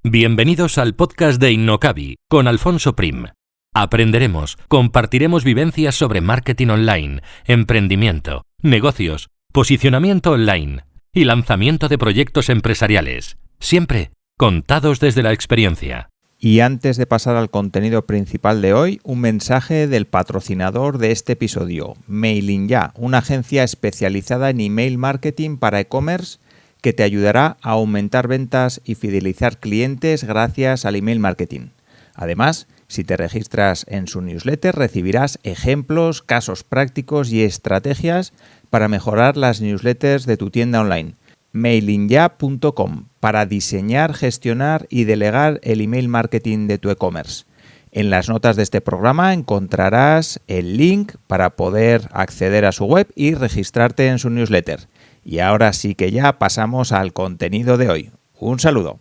Bienvenidos al podcast de Innocabi con Alfonso Prim. Aprenderemos, compartiremos vivencias sobre marketing online, emprendimiento, negocios, posicionamiento online y lanzamiento de proyectos empresariales, siempre contados desde la experiencia. Y antes de pasar al contenido principal de hoy, un mensaje del patrocinador de este episodio, MailingYa, una agencia especializada en email marketing para e-commerce que te ayudará a aumentar ventas y fidelizar clientes gracias al email marketing. Además, si te registras en su newsletter, recibirás ejemplos, casos prácticos y estrategias para mejorar las newsletters de tu tienda online. mailingya.com para diseñar, gestionar y delegar el email marketing de tu e-commerce. En las notas de este programa encontrarás el link para poder acceder a su web y registrarte en su newsletter. Y ahora sí que ya pasamos al contenido de hoy. Un saludo.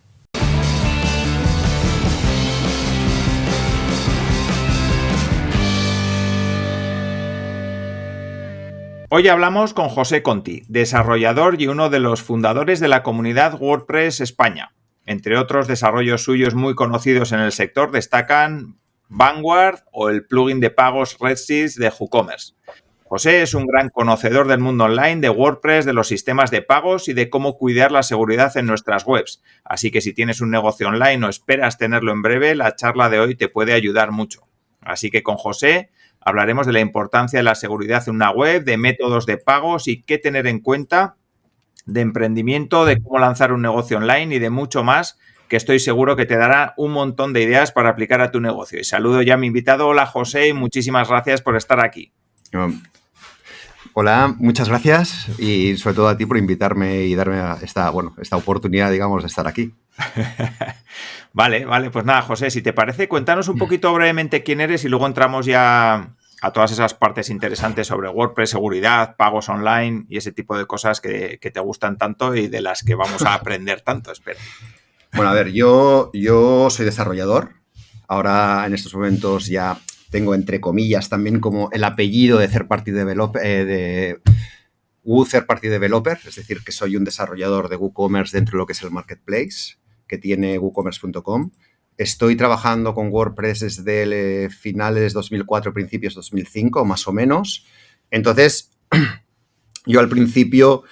Hoy hablamos con José Conti, desarrollador y uno de los fundadores de la comunidad WordPress España. Entre otros desarrollos suyos muy conocidos en el sector destacan Vanguard o el plugin de pagos RedSys de WooCommerce. José es un gran conocedor del mundo online, de WordPress, de los sistemas de pagos y de cómo cuidar la seguridad en nuestras webs. Así que si tienes un negocio online o esperas tenerlo en breve, la charla de hoy te puede ayudar mucho. Así que con José hablaremos de la importancia de la seguridad en una web, de métodos de pagos y qué tener en cuenta, de emprendimiento, de cómo lanzar un negocio online y de mucho más, que estoy seguro que te dará un montón de ideas para aplicar a tu negocio. Y saludo ya a mi invitado. Hola, José, y muchísimas gracias por estar aquí. Hola, muchas gracias y sobre todo a ti por invitarme y darme esta oportunidad, digamos, de estar aquí. Vale, pues nada, José, si te parece, cuéntanos un poquito brevemente quién eres y luego entramos ya a todas esas partes interesantes sobre WordPress, seguridad, pagos online y ese tipo de cosas que te gustan tanto y de las que vamos a aprender tanto, espero. Bueno, a ver, yo soy desarrollador. Ahora, en estos momentos, ya tengo, entre comillas, también como el apellido de third party developer, third party developer, es decir, que soy un desarrollador de WooCommerce dentro de lo que es el marketplace que tiene WooCommerce.com. Estoy trabajando con WordPress desde finales 2004, principios 2005, más o menos. Entonces, yo al principio,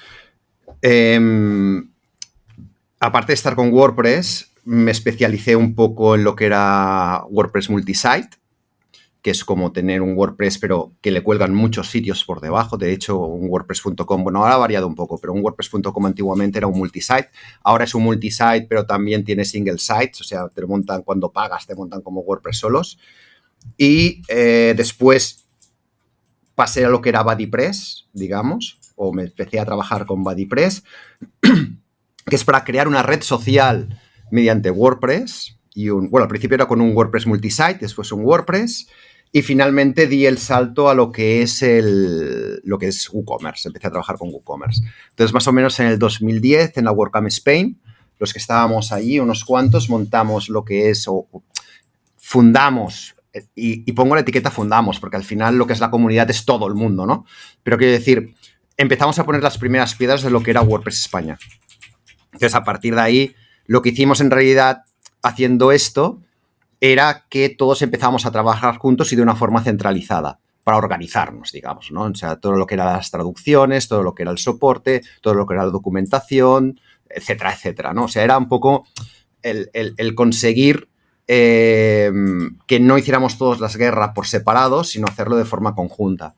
aparte de estar con WordPress, me especialicé un poco en lo que era WordPress multisite, que es como tener un WordPress, pero que le cuelgan muchos sitios por debajo. De hecho, un WordPress.com, bueno, ahora ha variado un poco, pero un WordPress.com antiguamente era un multisite. Ahora es un multisite, pero también tiene single sites, o sea, te lo montan cuando pagas, te montan como WordPress solos. Y después pasé a lo que era BuddyPress, digamos, o me empecé a trabajar con BuddyPress, que es para crear una red social mediante WordPress. Y al principio era con un WordPress multisite, después un WordPress, y finalmente di el salto a lo que es WooCommerce. Empecé a trabajar con WooCommerce. Entonces, más o menos en el 2010, en la WordCamp Spain, los que estábamos allí, unos cuantos, montamos lo que es, o fundamos, y pongo la etiqueta fundamos, porque al final lo que es la comunidad es todo el mundo, ¿no? Pero quiero decir, empezamos a poner las primeras piedras de lo que era WordPress España. Entonces, a partir de ahí, lo que hicimos en realidad haciendo esto era que todos empezamos a trabajar juntos y de una forma centralizada para organizarnos, digamos, ¿no? O sea, todo lo que eran las traducciones, todo lo que era el soporte, todo lo que era la documentación, etcétera, etcétera, ¿no? O sea, era un poco el conseguir que no hiciéramos todas las guerras por separado, sino hacerlo de forma conjunta.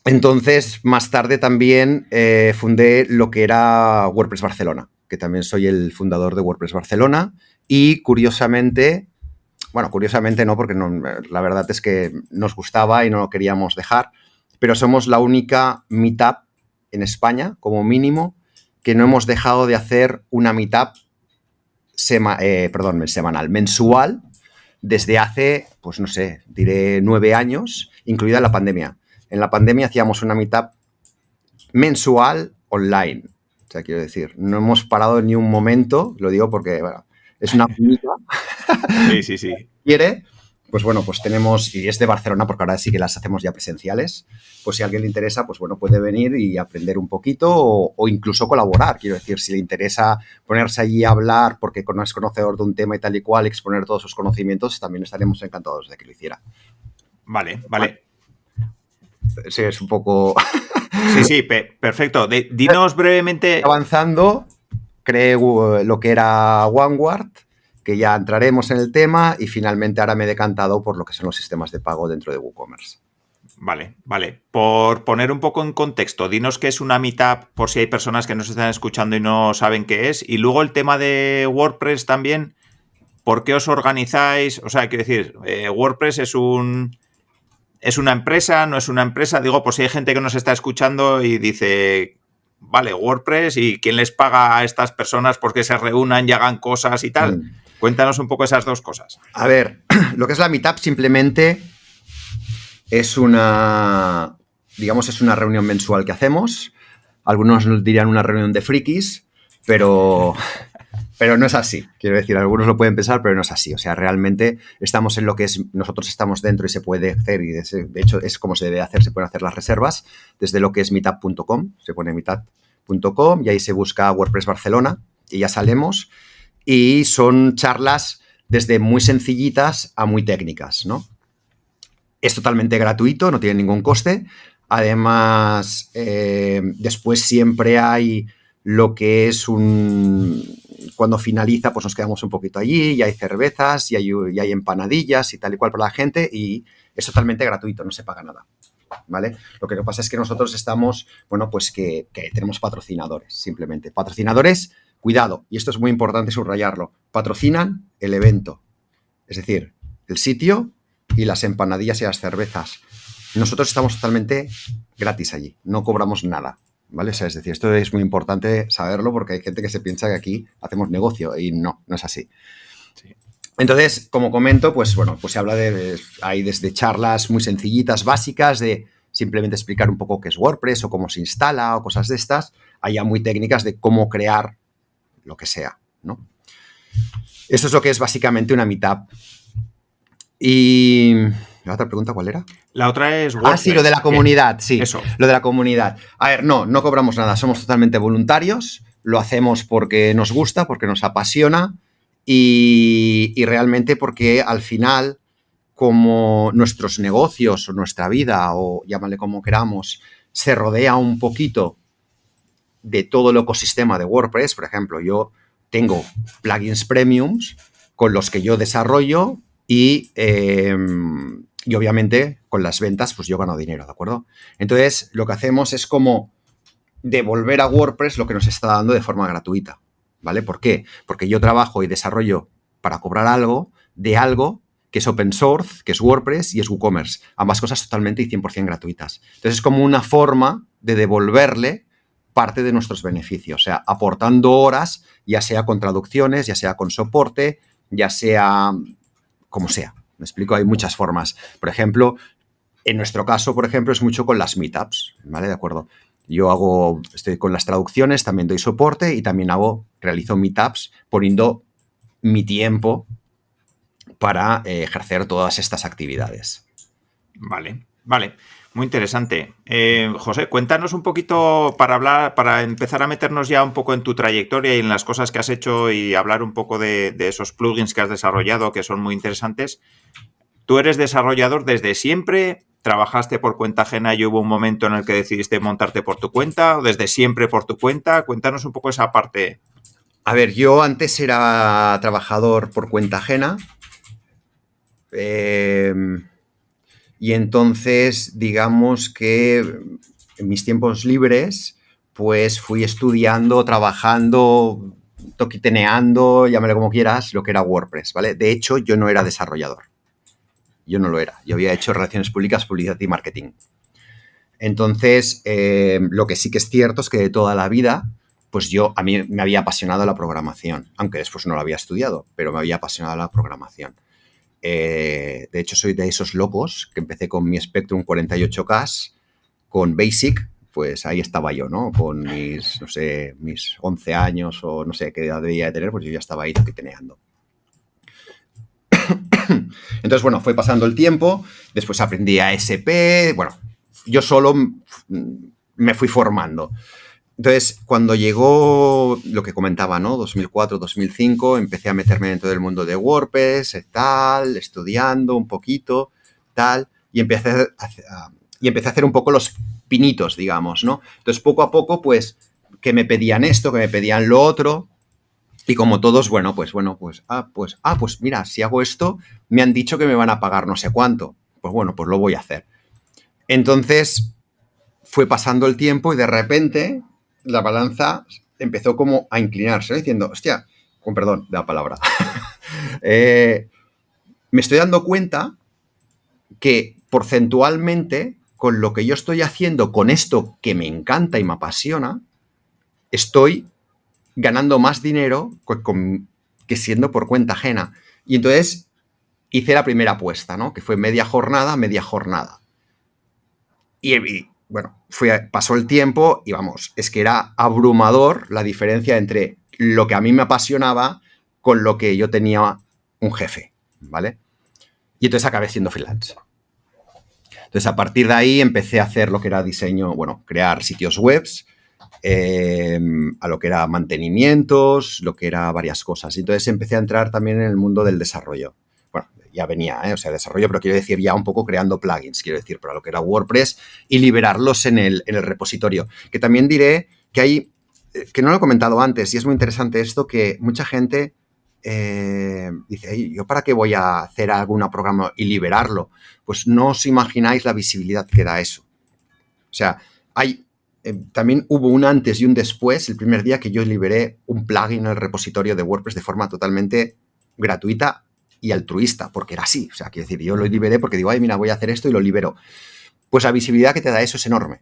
Entonces, más tarde también fundé lo que era WordPress Barcelona, que también soy el fundador de WordPress Barcelona. Y curiosamente no, porque no, la verdad es que nos gustaba y no lo queríamos dejar, pero somos la única meetup en España, como mínimo, que no hemos dejado de hacer una meetup mensual, desde hace, pues no sé, diré 9 años, incluida la pandemia. En la pandemia hacíamos una meetup mensual online. O sea, quiero decir, no hemos parado ni un momento, lo digo porque, bueno, es una punita. Sí. Quiere, pues bueno, pues tenemos, y es de Barcelona porque ahora sí que las hacemos ya presenciales, pues si a alguien le interesa, pues bueno, puede venir y aprender un poquito o incluso colaborar. Quiero decir, si le interesa ponerse allí a hablar porque no es conocedor de un tema y tal y cual, exponer todos sus conocimientos, también estaremos encantados de que lo hiciera. Vale. Sí, es un poco... Sí, perfecto. Dinos brevemente... Avanzando, creé lo que era OneWard, que ya entraremos en el tema, y finalmente ahora me he decantado por lo que son los sistemas de pago dentro de WooCommerce. Vale. Por poner un poco en contexto, dinos qué es una Meetup por si hay personas que nos están escuchando y no saben qué es. Y luego el tema de WordPress también, ¿por qué os organizáis? O sea, quiero decir, WordPress es una empresa, no es una empresa. Digo, por si hay gente que nos está escuchando y dice, vale, WordPress, ¿y quién les paga a estas personas porque se reúnan y hagan cosas y tal? Cuéntanos un poco esas dos cosas. A ver, lo que es la Meetup simplemente es una reunión mensual que hacemos. Algunos nos dirían una reunión de frikis, pero no es así. Quiero decir, algunos lo pueden pensar, pero no es así. O sea, realmente estamos en lo que es, nosotros estamos dentro y se puede hacer, y de hecho es como se debe hacer, se pueden hacer las reservas desde lo que es meetup.com, se pone meetup.com y ahí se busca WordPress Barcelona y ya salimos. Y son charlas desde muy sencillitas a muy técnicas, ¿no? Es totalmente gratuito, no tiene ningún coste. Además, después siempre hay lo que es cuando finaliza, pues nos quedamos un poquito allí, y hay cervezas, y hay empanadillas y tal y cual para la gente, y es totalmente gratuito, no se paga nada, ¿vale? Lo que pasa es que nosotros estamos, bueno, pues que tenemos patrocinadores, simplemente. Patrocinadores, cuidado, y esto es muy importante subrayarlo, patrocinan el evento, es decir, el sitio y las empanadillas y las cervezas. Nosotros estamos totalmente gratis allí, no cobramos nada, ¿vale? O sea, es decir, esto es muy importante saberlo porque hay gente que se piensa que aquí hacemos negocio y no es así. Sí. Entonces, como comento, pues bueno, pues se habla hay desde charlas muy sencillitas, básicas, de simplemente explicar un poco qué es WordPress o cómo se instala o cosas de estas, hay ya muy técnicas de cómo crear lo que sea, ¿no? Esto es lo que es básicamente una Meetup. Y ¿la otra pregunta cuál era? La otra es WordPress. Sí, lo de la comunidad, sí. Eso. Lo de la comunidad. A ver, no cobramos nada, somos totalmente voluntarios, lo hacemos porque nos gusta, porque nos apasiona y realmente porque al final, como nuestros negocios o nuestra vida, o llámale como queramos, se rodea un poquito de todo el ecosistema de WordPress. Por ejemplo, yo tengo plugins premiums con los que yo desarrollo y obviamente con las ventas pues yo gano dinero, ¿de acuerdo? Entonces lo que hacemos es como devolver a WordPress lo que nos está dando de forma gratuita, ¿vale? ¿Por qué? Porque yo trabajo y desarrollo para cobrar algo de algo que es open source, que es WordPress y es WooCommerce. Ambas cosas totalmente y 100% gratuitas. Entonces es como una forma de devolverle parte de nuestros beneficios, o sea, aportando horas, ya sea con traducciones, ya sea con soporte, ya sea como sea. Me explico, hay muchas formas. Por ejemplo, en nuestro caso, por ejemplo, es mucho con las meetups, ¿vale? De acuerdo. Yo estoy con las traducciones, también doy soporte y también realizo meetups poniendo mi tiempo para ejercer todas estas actividades. Vale. Muy interesante. José, cuéntanos un poquito para empezar a meternos ya un poco en tu trayectoria y en las cosas que has hecho y hablar un poco de esos plugins que has desarrollado que son muy interesantes. ¿Tú eres desarrollador desde siempre? ¿Trabajaste por cuenta ajena y hubo un momento en el que decidiste montarte por tu cuenta? ¿O desde siempre por tu cuenta? Cuéntanos un poco esa parte. A ver, yo antes era trabajador por cuenta ajena. Y entonces, digamos que en mis tiempos libres, pues fui estudiando, trabajando, toquiteneando, llámale como quieras, lo que era WordPress, ¿vale? De hecho, yo no era desarrollador. Yo no lo era. Yo había hecho relaciones públicas, publicidad y marketing. Entonces, lo que sí que es cierto es que de toda la vida, pues a mí me había apasionado la programación, aunque después no lo había estudiado, pero me había apasionado la programación. De hecho, soy de esos locos que empecé con mi Spectrum 48K, con Basic, pues ahí estaba yo, ¿no? Con mis 11 años o no sé qué edad debía de tener, pues yo ya estaba ahí toquiteneando. Entonces, bueno, fue pasando el tiempo, después aprendí ASP, bueno, yo solo me fui formando. Entonces, cuando llegó lo que comentaba, ¿no? 2004, 2005, empecé a meterme dentro del mundo de WordPress, tal, estudiando un poquito, tal, y empecé a hacer un poco los pinitos, digamos, ¿no? Entonces, poco a poco, pues, que me pedían esto, que me pedían lo otro, y como todos, pues mira, si hago esto, me han dicho que me van a pagar no sé cuánto. Pues bueno, pues lo voy a hacer. Entonces, fue pasando el tiempo y de repente la balanza empezó como a inclinarse, ¿no? Diciendo, hostia, con perdón de la palabra, me estoy dando cuenta que porcentualmente, con lo que yo estoy haciendo, con esto que me encanta y me apasiona, estoy ganando más dinero que siendo por cuenta ajena. Y entonces hice la primera apuesta, ¿no? Que fue media jornada. Y bueno, pasó el tiempo y vamos, es que era abrumador la diferencia entre lo que a mí me apasionaba con lo que yo tenía un jefe, ¿vale? Y entonces acabé siendo freelance. Entonces, a partir de ahí empecé a hacer lo que era diseño, bueno, crear sitios webs, a lo que era mantenimientos, lo que era varias cosas. Y entonces empecé a entrar también en el mundo del desarrollo. Bueno, ya venía, o sea, desarrollo, pero quiero decir ya un poco creando plugins, quiero decir, para lo que era WordPress y liberarlos en el repositorio. Que también diré que hay, que no lo he comentado antes, y es muy interesante esto, que mucha gente dice, ¿yo para qué voy a hacer algún programa y liberarlo? Pues no os imagináis la visibilidad que da eso. O sea, también hubo un antes y un después, el primer día que yo liberé un plugin en el repositorio de WordPress de forma totalmente gratuita y altruista, porque era así. O sea, quiero decir, yo lo liberé porque digo, ay, mira, voy a hacer esto y lo libero. Pues la visibilidad que te da eso es enorme.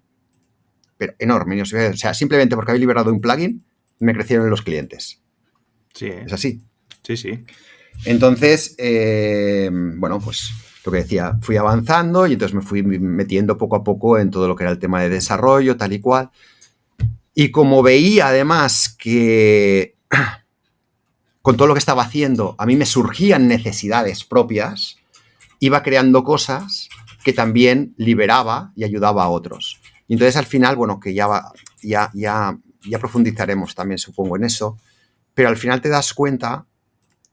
Pero enorme. O sea, simplemente porque había liberado un plugin, me crecieron los clientes. Sí. Es así. Sí. Entonces, bueno, pues lo que decía, fui avanzando y entonces me fui metiendo poco a poco en todo lo que era el tema de desarrollo, tal y cual. Y como veía además que con todo lo que estaba haciendo a mí me surgían necesidades propias, iba creando cosas que también liberaba y ayudaba a otros. Y entonces al final, bueno, que ya profundizaremos también, supongo, en eso, pero al final te das cuenta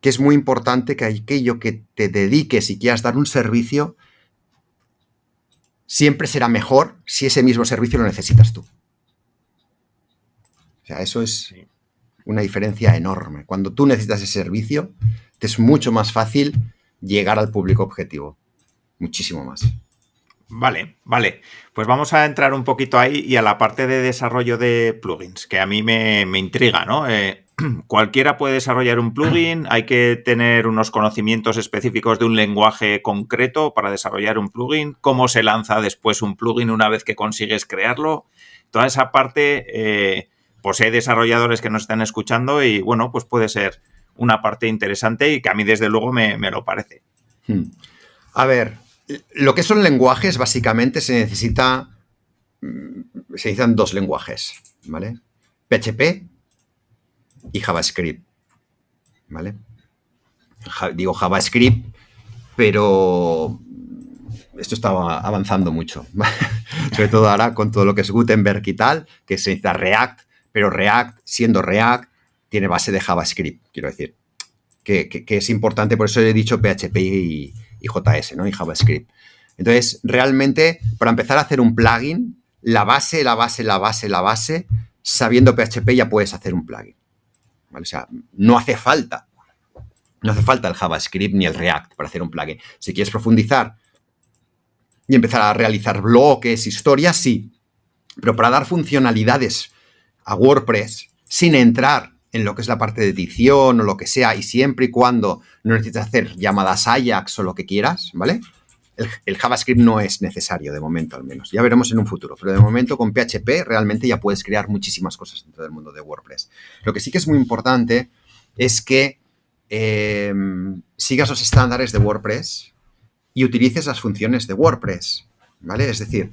que es muy importante que aquello que te dediques y quieras dar un servicio siempre será mejor si ese mismo servicio lo necesitas tú. O sea, eso es una diferencia enorme. Cuando tú necesitas ese servicio, te es mucho más fácil llegar al público objetivo. Muchísimo más. Vale. Pues vamos a entrar un poquito ahí y a la parte de desarrollo de plugins, que a mí me intriga, ¿no? Cualquiera puede desarrollar un plugin, hay que tener unos conocimientos específicos de un lenguaje concreto para desarrollar un plugin, cómo se lanza después un plugin una vez que consigues crearlo. Toda esa parte, pues hay desarrolladores que nos están escuchando y, bueno, pues puede ser una parte interesante y que a mí desde luego me lo parece. A ver, lo que son lenguajes, básicamente se necesitan dos lenguajes, ¿vale? PHP y JavaScript, ¿vale? Digo JavaScript, pero esto estaba avanzando mucho, sobre todo ahora con todo lo que es Gutenberg y tal, que se necesita React, pero React, siendo React, tiene base de JavaScript, quiero decir, que es importante, por eso he dicho PHP y JS, ¿no? Y JavaScript. Entonces, realmente, para empezar a hacer un plugin, la base, sabiendo PHP ya puedes hacer un plugin, ¿vale? O sea, no hace falta el JavaScript ni el React para hacer un plugin. Si quieres profundizar y empezar a realizar bloques, historias, sí. Pero para dar funcionalidades a WordPress sin entrar en lo que es la parte de edición o lo que sea, y siempre y cuando no necesites hacer llamadas Ajax o lo que quieras, ¿vale? El JavaScript no es necesario de momento, al menos. Ya veremos en un futuro. Pero de momento con PHP realmente ya puedes crear muchísimas cosas dentro del mundo de WordPress. Lo que sí que es muy importante es que sigas los estándares de WordPress y utilices las funciones de WordPress, ¿vale? Es decir,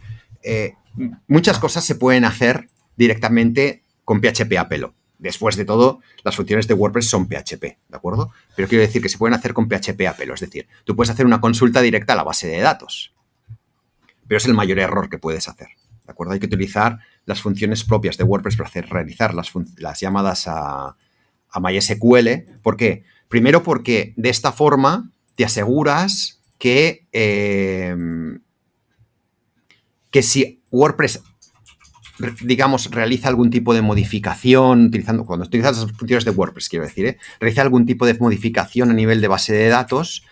muchas cosas se pueden hacer directamente con PHP a pelo, después de todo, las funciones de WordPress son PHP, ¿de acuerdo? Pero quiero decir que se pueden hacer con PHP a pelo. Es decir, tú puedes hacer una consulta directa a la base de datos. Pero es el mayor error que puedes hacer, ¿de acuerdo? Hay que utilizar las funciones propias de WordPress para realizar las llamadas a MySQL. ¿Por qué? Primero porque de esta forma te aseguras que si WordPress, digamos, realiza algún tipo de modificación, cuando utilizas las funciones de WordPress, quiero decir, realiza algún tipo de modificación a nivel de base de datos,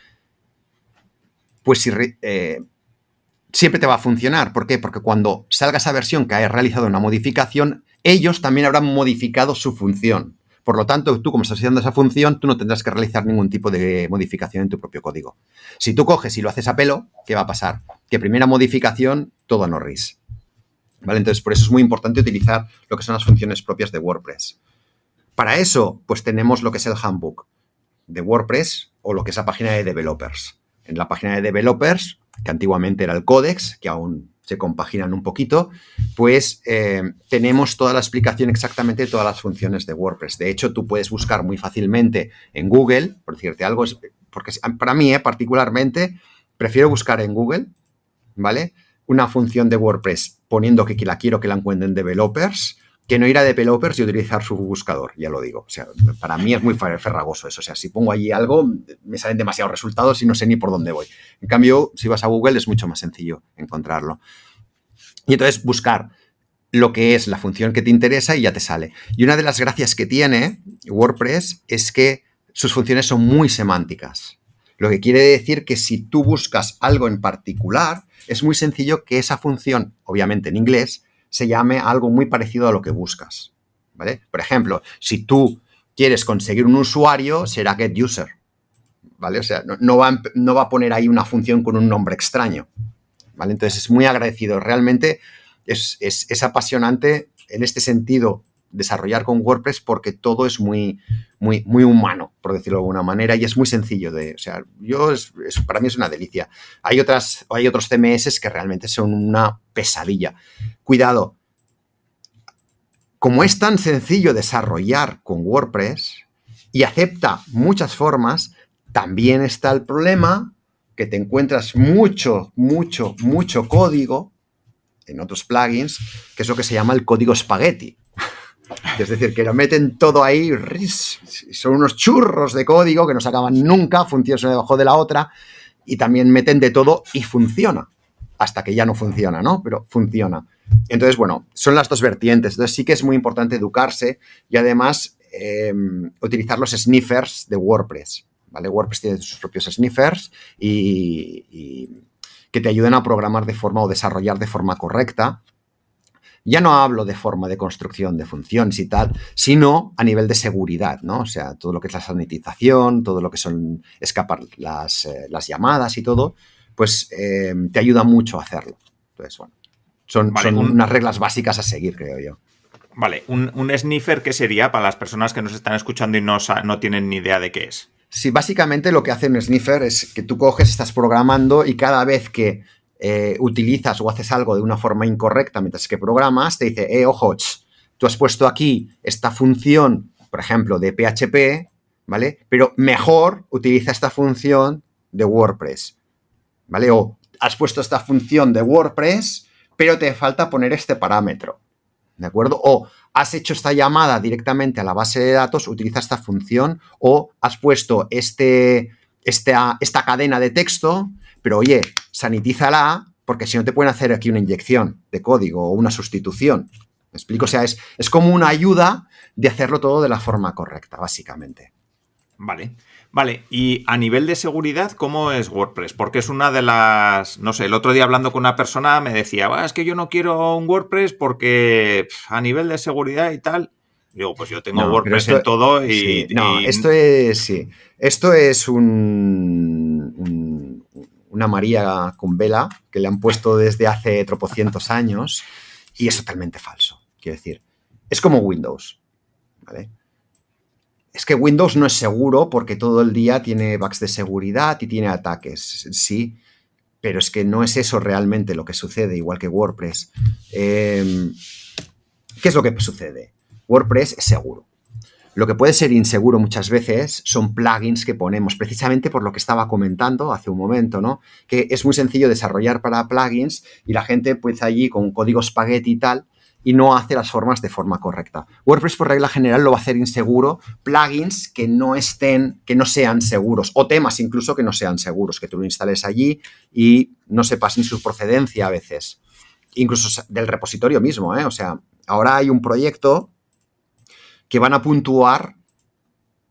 pues siempre te va a funcionar. ¿Por qué? Porque cuando salga esa versión que haya realizado una modificación, ellos también habrán modificado su función. Por lo tanto, tú, como estás haciendo esa función, tú no tendrás que realizar ningún tipo de modificación en tu propio código. Si tú coges y lo haces a pelo, ¿qué va a pasar? Que primera modificación, todo no ris. ¿Vale? Entonces, por eso es muy importante utilizar lo que son las funciones propias de WordPress. Para eso, pues tenemos lo que es el handbook de WordPress o lo que es la página de developers. En la página de developers, que antiguamente era el Codex, que aún se compaginan un poquito, pues tenemos toda la explicación exactamente de todas las funciones de WordPress. De hecho, tú puedes buscar muy fácilmente en Google, por decirte algo, porque para mí, particularmente, prefiero buscar en Google, ¿vale?, una función de WordPress poniendo que la quiero que la encuentren developers, que no ir a developers y utilizar su buscador, ya lo digo. O sea, para mí es muy farragoso eso. O sea, si pongo allí algo, me salen demasiados resultados y no sé ni por dónde voy. En cambio, si vas a Google es mucho más sencillo encontrarlo. Y entonces buscar lo que es la función que te interesa y ya te sale. Y una de las gracias que tiene WordPress es que sus funciones son muy semánticas. Lo que quiere decir que si tú buscas algo en particular, es muy sencillo que esa función, obviamente en inglés, se llame algo muy parecido a lo que buscas, ¿vale? Por ejemplo, si tú quieres conseguir un usuario, será getUser, ¿vale? O sea, no va a poner ahí una función con un nombre extraño, ¿vale? Entonces, es muy agradecido. Realmente es apasionante en este sentido desarrollar con WordPress porque todo es muy, muy, muy humano, por decirlo de alguna manera, y es muy sencillo o sea, para mí es una delicia. Hay otros CMS que realmente son una pesadilla. Cuidado, como es tan sencillo desarrollar con WordPress y acepta muchas formas, también está el problema que te encuentras mucho código en otros plugins, que es lo que se llama el código espagueti. Es decir, que lo meten todo ahí, son unos churros de código que no se acaban nunca, funciones una debajo de la otra, y también meten de todo y funciona, hasta que ya no funciona, ¿no? Pero funciona. Entonces, bueno, son las dos vertientes. Entonces sí que es muy importante educarse y además utilizar los sniffers de WordPress, ¿vale? WordPress tiene sus propios sniffers y que te ayuden a programar de forma o desarrollar de forma correcta. Ya no hablo de forma de construcción de funciones y tal, sino a nivel de seguridad, ¿no? O sea, todo lo que es la sanitización, todo lo que son escapar las llamadas y todo, pues te ayuda mucho a hacerlo. Entonces, bueno, son unas reglas básicas a seguir, creo yo. Vale, un sniffer, ¿qué sería para las personas que nos están escuchando y no tienen ni idea de qué es? Sí, básicamente lo que hace un sniffer es que tú coges, estás programando y cada vez que utilizas o haces algo de una forma incorrecta mientras que programas, te dice, ojo, tú has puesto aquí esta función, por ejemplo, de PHP, ¿vale? Pero mejor utiliza esta función de WordPress, ¿vale? O has puesto esta función de WordPress, pero te falta poner este parámetro, ¿de acuerdo? O has hecho esta llamada directamente a la base de datos, utiliza esta función, o has puesto esta cadena de texto, pero oye, sanitízala, porque si no te pueden hacer aquí una inyección de código o una sustitución. ¿Me explico? O sea, es como una ayuda de hacerlo todo de la forma correcta, básicamente. Vale, y a nivel de seguridad, ¿cómo es WordPress? Porque es una de las... No sé, el otro día hablando con una persona me decía, es que yo no quiero un WordPress porque a nivel de seguridad y tal... Digo, pues yo tengo WordPress en todo y... Sí, no, esto es una María con vela que le han puesto desde hace tropocientos años y es totalmente falso. Quiero decir, es como Windows, ¿vale? Es que Windows no es seguro porque todo el día tiene bugs de seguridad y tiene ataques, sí, pero es que no es eso realmente lo que sucede, igual que WordPress. ¿Qué es lo que sucede? WordPress es seguro, Lo que puede ser inseguro muchas veces son plugins que ponemos, precisamente por lo que estaba comentando hace un momento, ¿no? Que es muy sencillo desarrollar para plugins y la gente pues allí con código spaghetti y tal y no hace las formas de forma correcta. WordPress por regla general lo va a hacer inseguro, plugins que no sean seguros o temas incluso que no sean seguros, que tú lo instales allí y no sepas ni su procedencia a veces. Incluso del repositorio mismo, ¿eh? O sea, ahora hay un proyecto que van a puntuar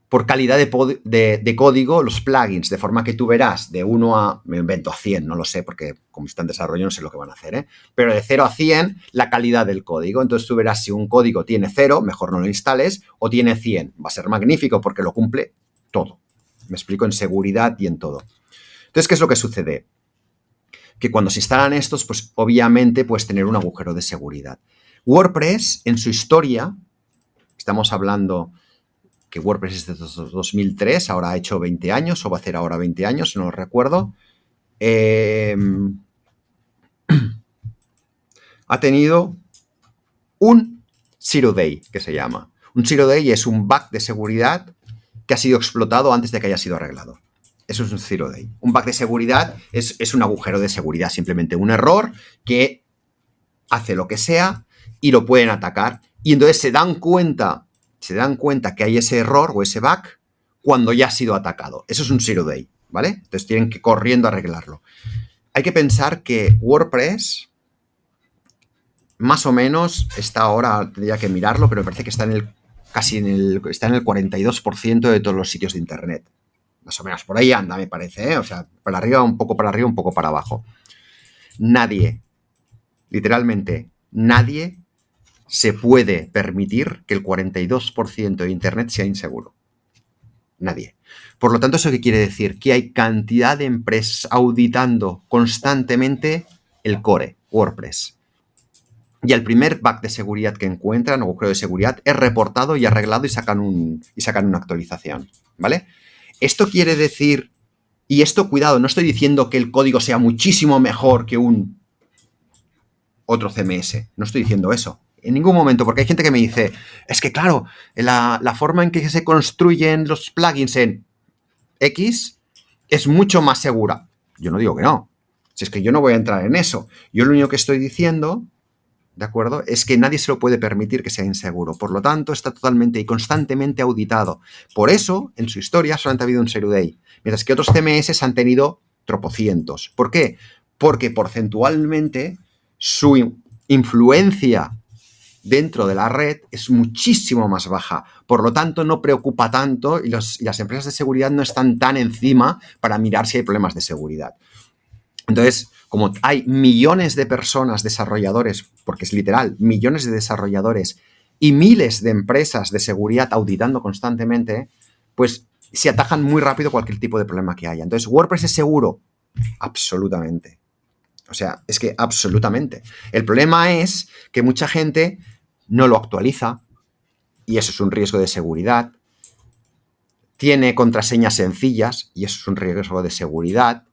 por calidad de código los plugins, de forma que tú verás de 1 a, me invento, a 100, no lo sé, porque como está en desarrollo no sé lo que van a hacer, ¿eh? Pero de 0 a 100, la calidad del código. Entonces tú verás si un código tiene 0, mejor no lo instales, o tiene 100. Va a ser magnífico porque lo cumple todo. Me explico, en seguridad y en todo. Entonces, ¿qué es lo que sucede? Que cuando se instalan estos, pues obviamente puedes tener un agujero de seguridad. WordPress, en su historia, estamos hablando que WordPress es de 2003, ahora ha hecho 20 años, o va a hacer ahora 20 años, no lo recuerdo. Ha tenido un Zero Day, que se llama. Un Zero Day es un bug de seguridad que ha sido explotado antes de que haya sido arreglado. Eso es un Zero Day. Un bug de seguridad es un agujero de seguridad, simplemente un error que hace lo que sea y lo pueden atacar. Y entonces se dan cuenta que hay ese error o ese bug cuando ya ha sido atacado. Eso es un Zero Day, ¿vale? Entonces tienen que corriendo a arreglarlo. Hay que pensar que WordPress más o menos está ahora, tendría que mirarlo, pero me parece que está en el 42% de todos los sitios de internet. Más o menos, por ahí anda, me parece, ¿eh? O sea, para arriba, un poco para arriba, un poco para abajo. Nadie, literalmente, nadie se puede permitir que el 42% de internet sea inseguro. Nadie. Por lo tanto, ¿eso qué quiere decir? Que hay cantidad de empresas auditando constantemente el core, WordPress. Y el primer bug de seguridad que encuentran, o agujero de seguridad, es reportado y arreglado y sacan una actualización, ¿vale? Esto quiere decir, y esto, cuidado, no estoy diciendo que el código sea muchísimo mejor que un otro CMS, no estoy diciendo eso. En ningún momento, porque hay gente que me dice, es que claro, la forma en que se construyen los plugins en X es mucho más segura. Yo no digo que no. Si es que yo no voy a entrar en eso. Yo lo único que estoy diciendo, ¿de acuerdo?, es que nadie se lo puede permitir que sea inseguro. Por lo tanto, está totalmente y constantemente auditado. Por eso, en su historia, solamente ha habido un Zero Day. Mientras que otros CMS han tenido tropocientos. ¿Por qué? Porque porcentualmente su influencia dentro de la red es muchísimo más baja. Por lo tanto, no preocupa tanto y las empresas de seguridad no están tan encima para mirar si hay problemas de seguridad. Entonces, como hay millones de personas, desarrolladores, porque es literal, millones de desarrolladores y miles de empresas de seguridad auditando constantemente, pues se atajan muy rápido cualquier tipo de problema que haya. Entonces, ¿WordPress es seguro? Absolutamente. O sea, es que absolutamente. El problema es que mucha gente no lo actualiza y eso es un riesgo de seguridad. Tiene contraseñas sencillas y eso es un riesgo de seguridad.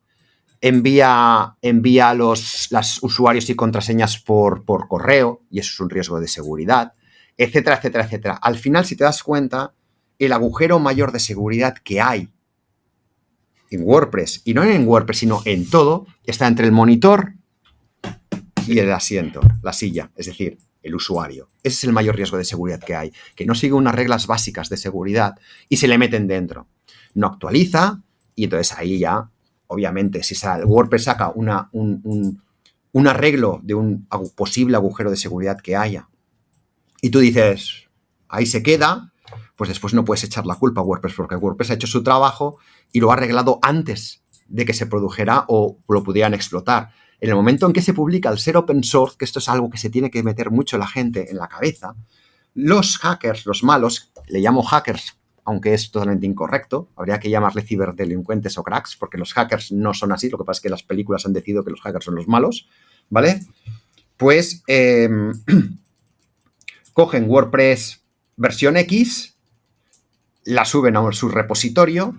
Envía a los usuarios y contraseñas por correo y eso es un riesgo de seguridad, etcétera, etcétera, etcétera. Al final, si te das cuenta, el agujero mayor de seguridad que hay en WordPress, y no en WordPress, sino en todo, está entre el monitor y el asiento, la silla, es decir, el usuario. Ese es el mayor riesgo de seguridad que hay, que no sigue unas reglas básicas de seguridad y se le meten dentro. No actualiza y entonces ahí ya, obviamente, si WordPress saca un arreglo de un posible agujero de seguridad que haya y tú dices, ahí se queda, pues después no puedes echar la culpa a WordPress porque WordPress ha hecho su trabajo y lo ha arreglado antes de que se produjera o lo pudieran explotar. En el momento en que se publica el ser open source, que esto es algo que se tiene que meter mucho la gente en la cabeza, los hackers, los malos, le llamo hackers, aunque es totalmente incorrecto, habría que llamarle ciberdelincuentes o cracks, porque los hackers no son así, lo que pasa es que las películas han decidido que los hackers son los malos, ¿vale? Pues cogen WordPress versión X, la suben a su repositorio,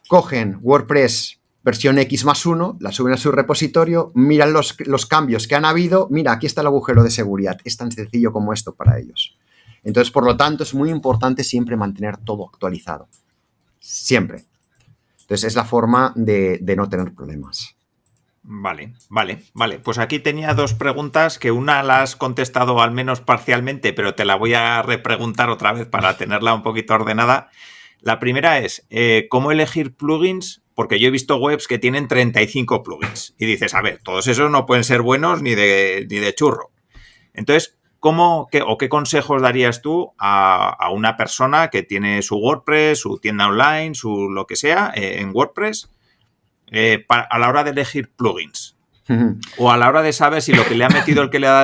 cogen WordPress versión X+1, la suben a su repositorio, miran los cambios que han habido, mira, aquí está el agujero de seguridad. Es tan sencillo como esto para ellos. Entonces, por lo tanto, es muy importante siempre mantener todo actualizado. Siempre. Entonces, es la forma de no tener problemas. Vale. Pues aquí tenía dos preguntas que una la has contestado al menos parcialmente, pero te la voy a repreguntar otra vez para tenerla un poquito ordenada. La primera es, ¿cómo elegir plugins? Porque yo he visto webs que tienen 35 plugins y dices, a ver, todos esos no pueden ser buenos ni de churro. Entonces, ¿qué consejos darías tú a una persona que tiene su WordPress, su tienda online, su lo que sea en WordPress a la hora de elegir plugins? O a la hora de saber si lo que le ha metido el que le ha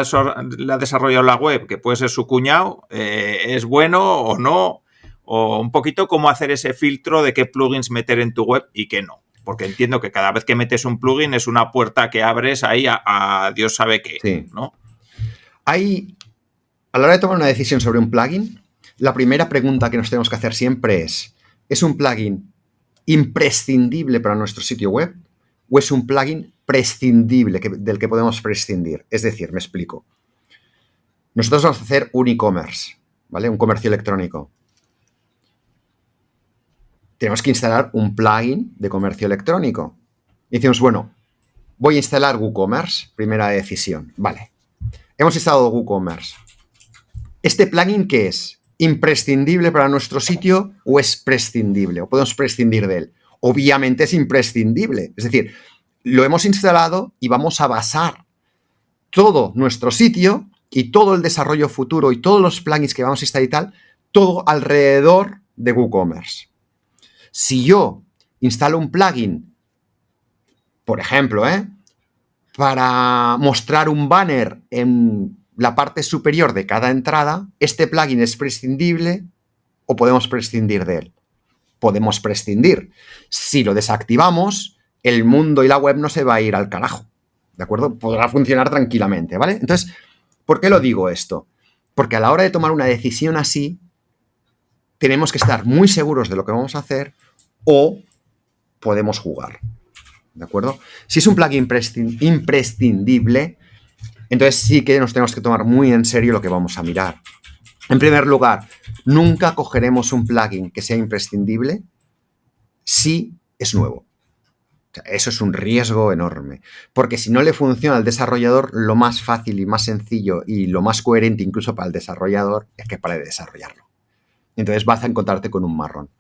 desarrollado la web, que puede ser su cuñado, es bueno o no, o un poquito cómo hacer ese filtro de qué plugins meter en tu web y qué no. Porque entiendo que cada vez que metes un plugin es una puerta que abres ahí a Dios sabe qué, sí. ¿no? A la hora de tomar una decisión sobre un plugin, la primera pregunta que nos tenemos que hacer siempre ¿es un plugin imprescindible para nuestro sitio web o es un plugin prescindible del que podemos prescindir? Es decir, me explico. Nosotros vamos a hacer un e-commerce, ¿vale? Un comercio electrónico. Tenemos que instalar un plugin de comercio electrónico. Y decimos, bueno, voy a instalar WooCommerce, primera decisión. Vale. Hemos instalado WooCommerce. ¿Este plugin qué es? ¿Imprescindible para nuestro sitio o es prescindible? ¿O podemos prescindir de él? Obviamente es imprescindible. Es decir, lo hemos instalado y vamos a basar todo nuestro sitio y todo el desarrollo futuro y todos los plugins que vamos a instalar y tal, todo alrededor de WooCommerce. Si yo instalo un plugin, por ejemplo, para mostrar un banner en la parte superior de cada entrada, ¿este plugin es prescindible o podemos prescindir de él? Podemos prescindir. Si lo desactivamos, el mundo y la web no se va a ir al carajo, ¿de acuerdo? Podrá funcionar tranquilamente, ¿vale? Entonces, ¿por qué lo digo esto? Porque a la hora de tomar una decisión así, tenemos que estar muy seguros de lo que vamos a hacer o podemos jugar, ¿de acuerdo? Si es un plugin imprescindible, entonces sí que nos tenemos que tomar muy en serio lo que vamos a mirar. En primer lugar, nunca cogeremos un plugin que sea imprescindible si es nuevo. O sea, eso es un riesgo enorme, porque si no le funciona al desarrollador, lo más fácil y más sencillo y lo más coherente incluso para el desarrollador es que pare de desarrollarlo. Entonces vas a encontrarte con un marrón.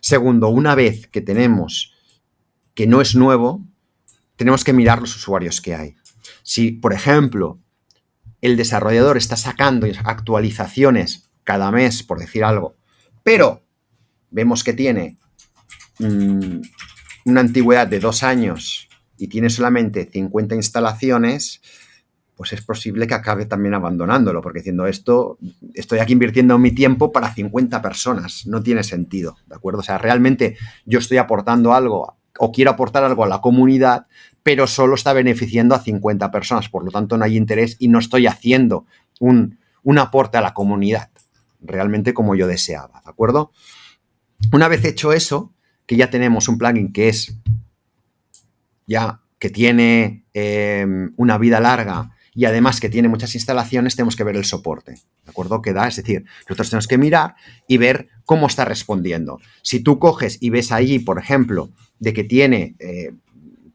Segundo, una vez que tenemos que no es nuevo, tenemos que mirar los usuarios que hay. Si, por ejemplo, el desarrollador está sacando actualizaciones cada mes, por decir algo, pero vemos que tiene una antigüedad de 2 años y tiene solamente 50 instalaciones, pues es posible que acabe también abandonándolo, porque diciendo esto, estoy aquí invirtiendo mi tiempo para 50 personas, no tiene sentido, ¿de acuerdo? O sea, realmente yo estoy aportando algo o quiero aportar algo a la comunidad, pero solo está beneficiando a 50 personas, por lo tanto no hay interés y no estoy haciendo un aporte a la comunidad realmente como yo deseaba, ¿de acuerdo? Una vez hecho eso, que ya tenemos un plugin que tiene una vida larga y además que tiene muchas instalaciones, tenemos que ver el soporte, ¿de acuerdo? Que da, es decir, nosotros tenemos que mirar y ver cómo está respondiendo. Si tú coges y ves ahí, por ejemplo, de que tiene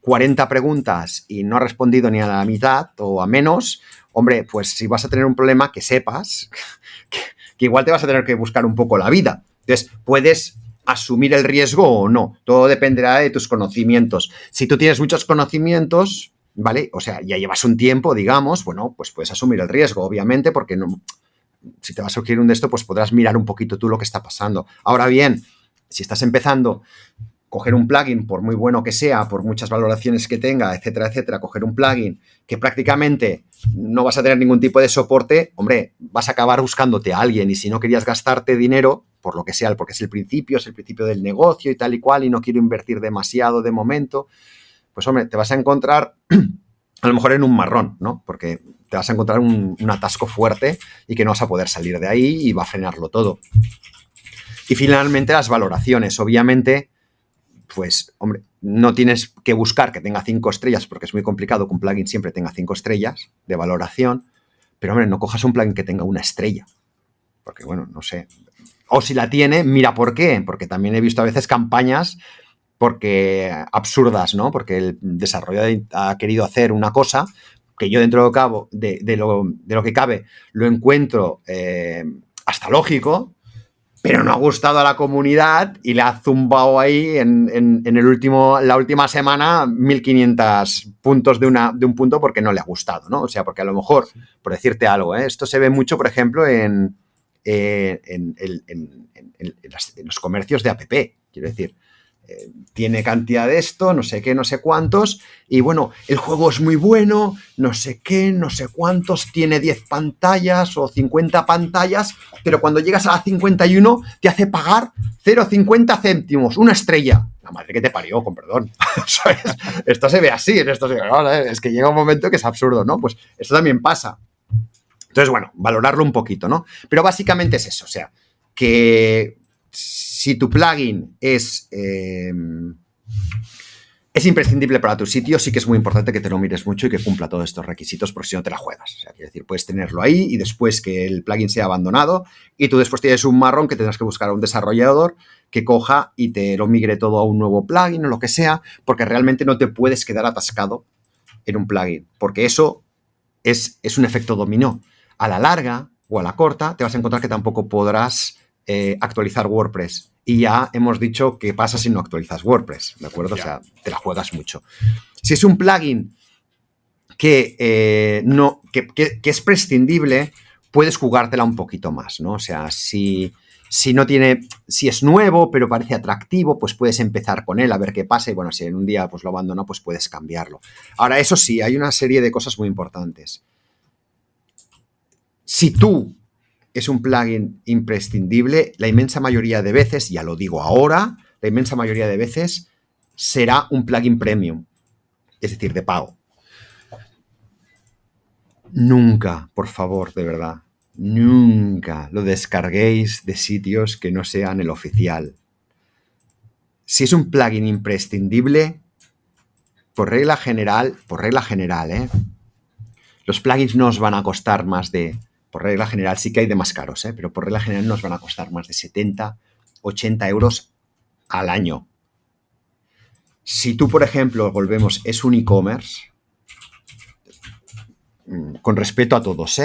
40 preguntas y no ha respondido ni a la mitad o a menos, hombre, pues si vas a tener un problema, que sepas que igual te vas a tener que buscar un poco la vida. Entonces, puedes asumir el riesgo o no. Todo dependerá de tus conocimientos. Si tú tienes muchos conocimientos, ¿vale? O sea, ya llevas un tiempo, digamos, bueno, pues puedes asumir el riesgo, obviamente, porque no, si te va a surgir un de esto, pues podrás mirar un poquito tú lo que está pasando. Ahora bien, si estás empezando, coger un plugin, por muy bueno que sea, por muchas valoraciones que tenga, etcétera, etcétera, coger un plugin que prácticamente no vas a tener ningún tipo de soporte, hombre, vas a acabar buscándote a alguien y si no querías gastarte dinero, por lo que sea, porque es el principio del negocio y tal y cual y no quiero invertir demasiado de momento, pues hombre, te vas a encontrar a lo mejor en un marrón, ¿no? Porque te vas a encontrar un atasco fuerte y que no vas a poder salir de ahí y va a frenarlo todo. Y finalmente las valoraciones, obviamente, pues, hombre, no tienes que buscar que tenga 5 estrellas porque es muy complicado que un plugin siempre tenga 5 estrellas de valoración, pero, hombre, no cojas un plugin que tenga 1 estrella. porque bueno, no sé. O si la tiene, mira por qué, porque también he visto a veces campañas absurdas, ¿no? Porque el desarrollador ha querido hacer una cosa que yo dentro de lo que cabe lo encuentro hasta lógico, pero no ha gustado a la comunidad y le ha zumbado ahí en la última semana 1.500 puntos de un punto porque no le ha gustado, ¿no? O sea, porque a lo mejor, por decirte algo, esto se ve mucho, por ejemplo, en los comercios de app, quiero decir. Tiene cantidad de esto, no sé qué, no sé cuántos, y bueno, el juego es muy bueno, no sé qué, no sé cuántos, tiene 10 pantallas o 50 pantallas, pero cuando llegas a la 51 te hace pagar 0,50 céntimos, una estrella. La madre que te parió, con perdón. ¿Sabes? Esto se ve así, es que llega un momento que es absurdo, ¿no? Pues esto también pasa. Entonces, bueno, valorarlo un poquito, ¿no? Pero básicamente es eso, o sea, que si tu plugin es imprescindible para tu sitio, sí que es muy importante que te lo mires mucho y que cumpla todos estos requisitos, porque si no te la juegas. O sea, quiero decir, puedes tenerlo ahí y después que el plugin sea abandonado y tú después tienes un marrón que tendrás que buscar a un desarrollador que coja y te lo migre todo a un nuevo plugin o lo que sea, porque realmente no te puedes quedar atascado en un plugin, porque eso es un efecto dominó. A la larga o a la corta te vas a encontrar que tampoco podrás actualizar WordPress. Y ya hemos dicho qué pasa si no actualizas WordPress, ¿de acuerdo? Ya. O sea, te la juegas mucho. Si es un plugin que es prescindible, puedes jugártela un poquito más, ¿no? O sea, si es nuevo, pero parece atractivo, pues puedes empezar con él a ver qué pasa y bueno, si en un día pues lo abandona, pues puedes cambiarlo. Ahora, eso sí, hay una serie de cosas muy importantes. Si tú es un plugin imprescindible, la inmensa mayoría de veces, ya lo digo ahora, la inmensa mayoría de veces será un plugin premium, es decir, de pago. Nunca, por favor, de verdad, nunca lo descarguéis de sitios que no sean el oficial. Si es un plugin imprescindible, por regla general, los plugins no os van a costar más de... Por regla general sí que hay de más caros, pero por regla general nos van a costar más de 70, 80 euros al año. Si tú, por ejemplo, volvemos, es un e-commerce, con respeto a todos,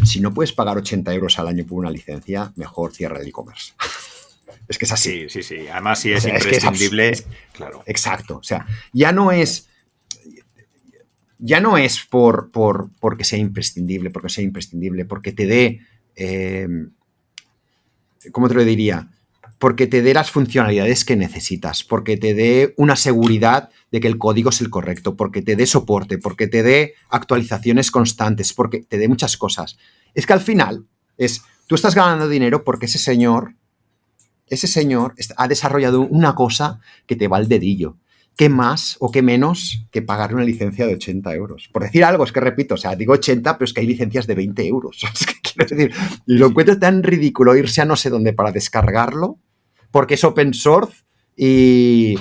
si no puedes pagar 80 euros al año por una licencia, mejor cierra el e-commerce. Es que es así. Sí. Además, si es imprescindible, claro. Exacto. O sea, ya no es porque sea imprescindible, porque te dé, ¿cómo te lo diría? Porque te dé las funcionalidades que necesitas, porque te dé una seguridad de que el código es el correcto, porque te dé soporte, porque te dé actualizaciones constantes, porque te dé muchas cosas. Es que al final tú estás ganando dinero porque ese señor ha desarrollado una cosa que te va al dedillo. ¿Qué más o qué menos que pagar una licencia de 80 euros? Por decir algo, es que repito, o sea, digo 80, pero es que hay licencias de 20 euros. Es que quiero decir, y lo encuentro tan ridículo irse a no sé dónde para descargarlo, porque es open source y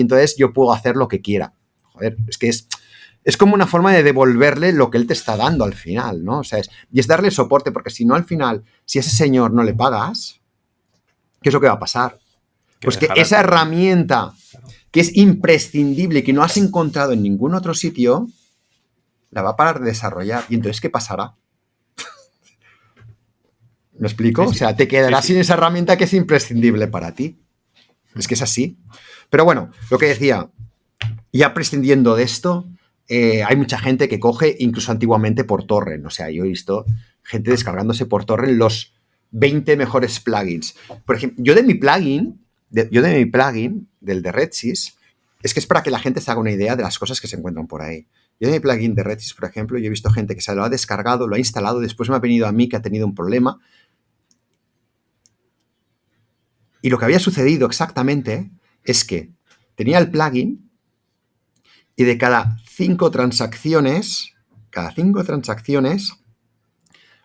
entonces yo puedo hacer lo que quiera. Joder, es que es como una forma de devolverle lo que él te está dando al final, ¿no? O sea, es darle soporte, porque si no, al final, si a ese señor no le pagas, ¿qué es lo que va a pasar? Pues que esa herramienta que es imprescindible y que no has encontrado en ningún otro sitio, la va a parar de desarrollar. ¿Y entonces qué pasará? ¿Me explico? Sí. O sea, te quedarás sin esa herramienta que es imprescindible para ti. Es que es así. Pero bueno, lo que decía, ya prescindiendo de esto, hay mucha gente que coge, incluso antiguamente por torrent. O sea, yo he visto gente descargándose por torrent los 20 mejores plugins. Por ejemplo, yo de mi plugin, del de Redsys, es que es para que la gente se haga una idea de las cosas que se encuentran por ahí. Yo de mi plugin de Redsys, por ejemplo, yo he visto gente que se lo ha descargado, lo ha instalado, después me ha venido a mí que ha tenido un problema. Y lo que había sucedido exactamente es que tenía el plugin y de cada 5 transacciones,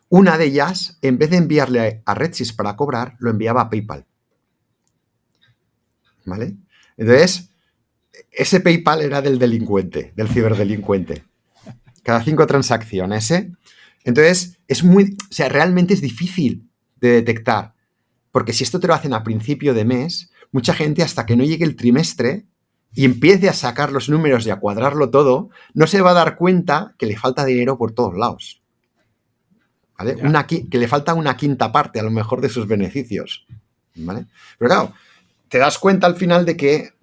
una de ellas, en vez de enviarle a Redsys para cobrar, lo enviaba a PayPal. ¿Vale? Entonces, ese PayPal era del delincuente, del ciberdelincuente. Cada 5 transacciones, Entonces, o sea, realmente es difícil de detectar. Porque si esto te lo hacen a principio de mes, mucha gente hasta que no llegue el trimestre y empiece a sacar los números y a cuadrarlo todo, no se va a dar cuenta que le falta dinero por todos lados. ¿Vale? Que le falta una quinta parte a lo mejor de sus beneficios. ¿Vale? Pero claro, te das cuenta al final de que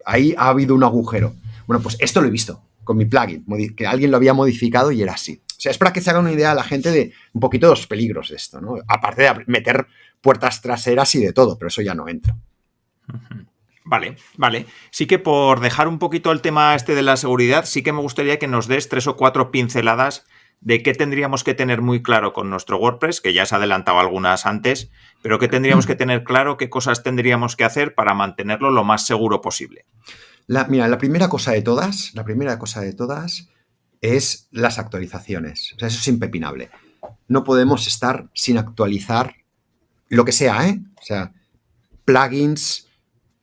ahí ha habido un agujero. Bueno, pues esto lo he visto con mi plugin, que alguien lo había modificado y era así. O sea, es para que se haga una idea a la gente de un poquito de los peligros de esto, ¿no? Aparte de meter puertas traseras y de todo, pero eso ya no entra. Vale. Sí que por dejar un poquito el tema de la seguridad, sí que me gustaría que nos des 3 o 4 pinceladas de qué tendríamos que tener muy claro con nuestro WordPress, que ya has adelantado algunas antes, pero qué tendríamos que tener claro, qué cosas tendríamos que hacer para mantenerlo lo más seguro posible. Mira, la primera cosa de todas es las actualizaciones. O sea, eso es impepinable. No podemos estar sin actualizar lo que sea, ¿eh? O sea, plugins,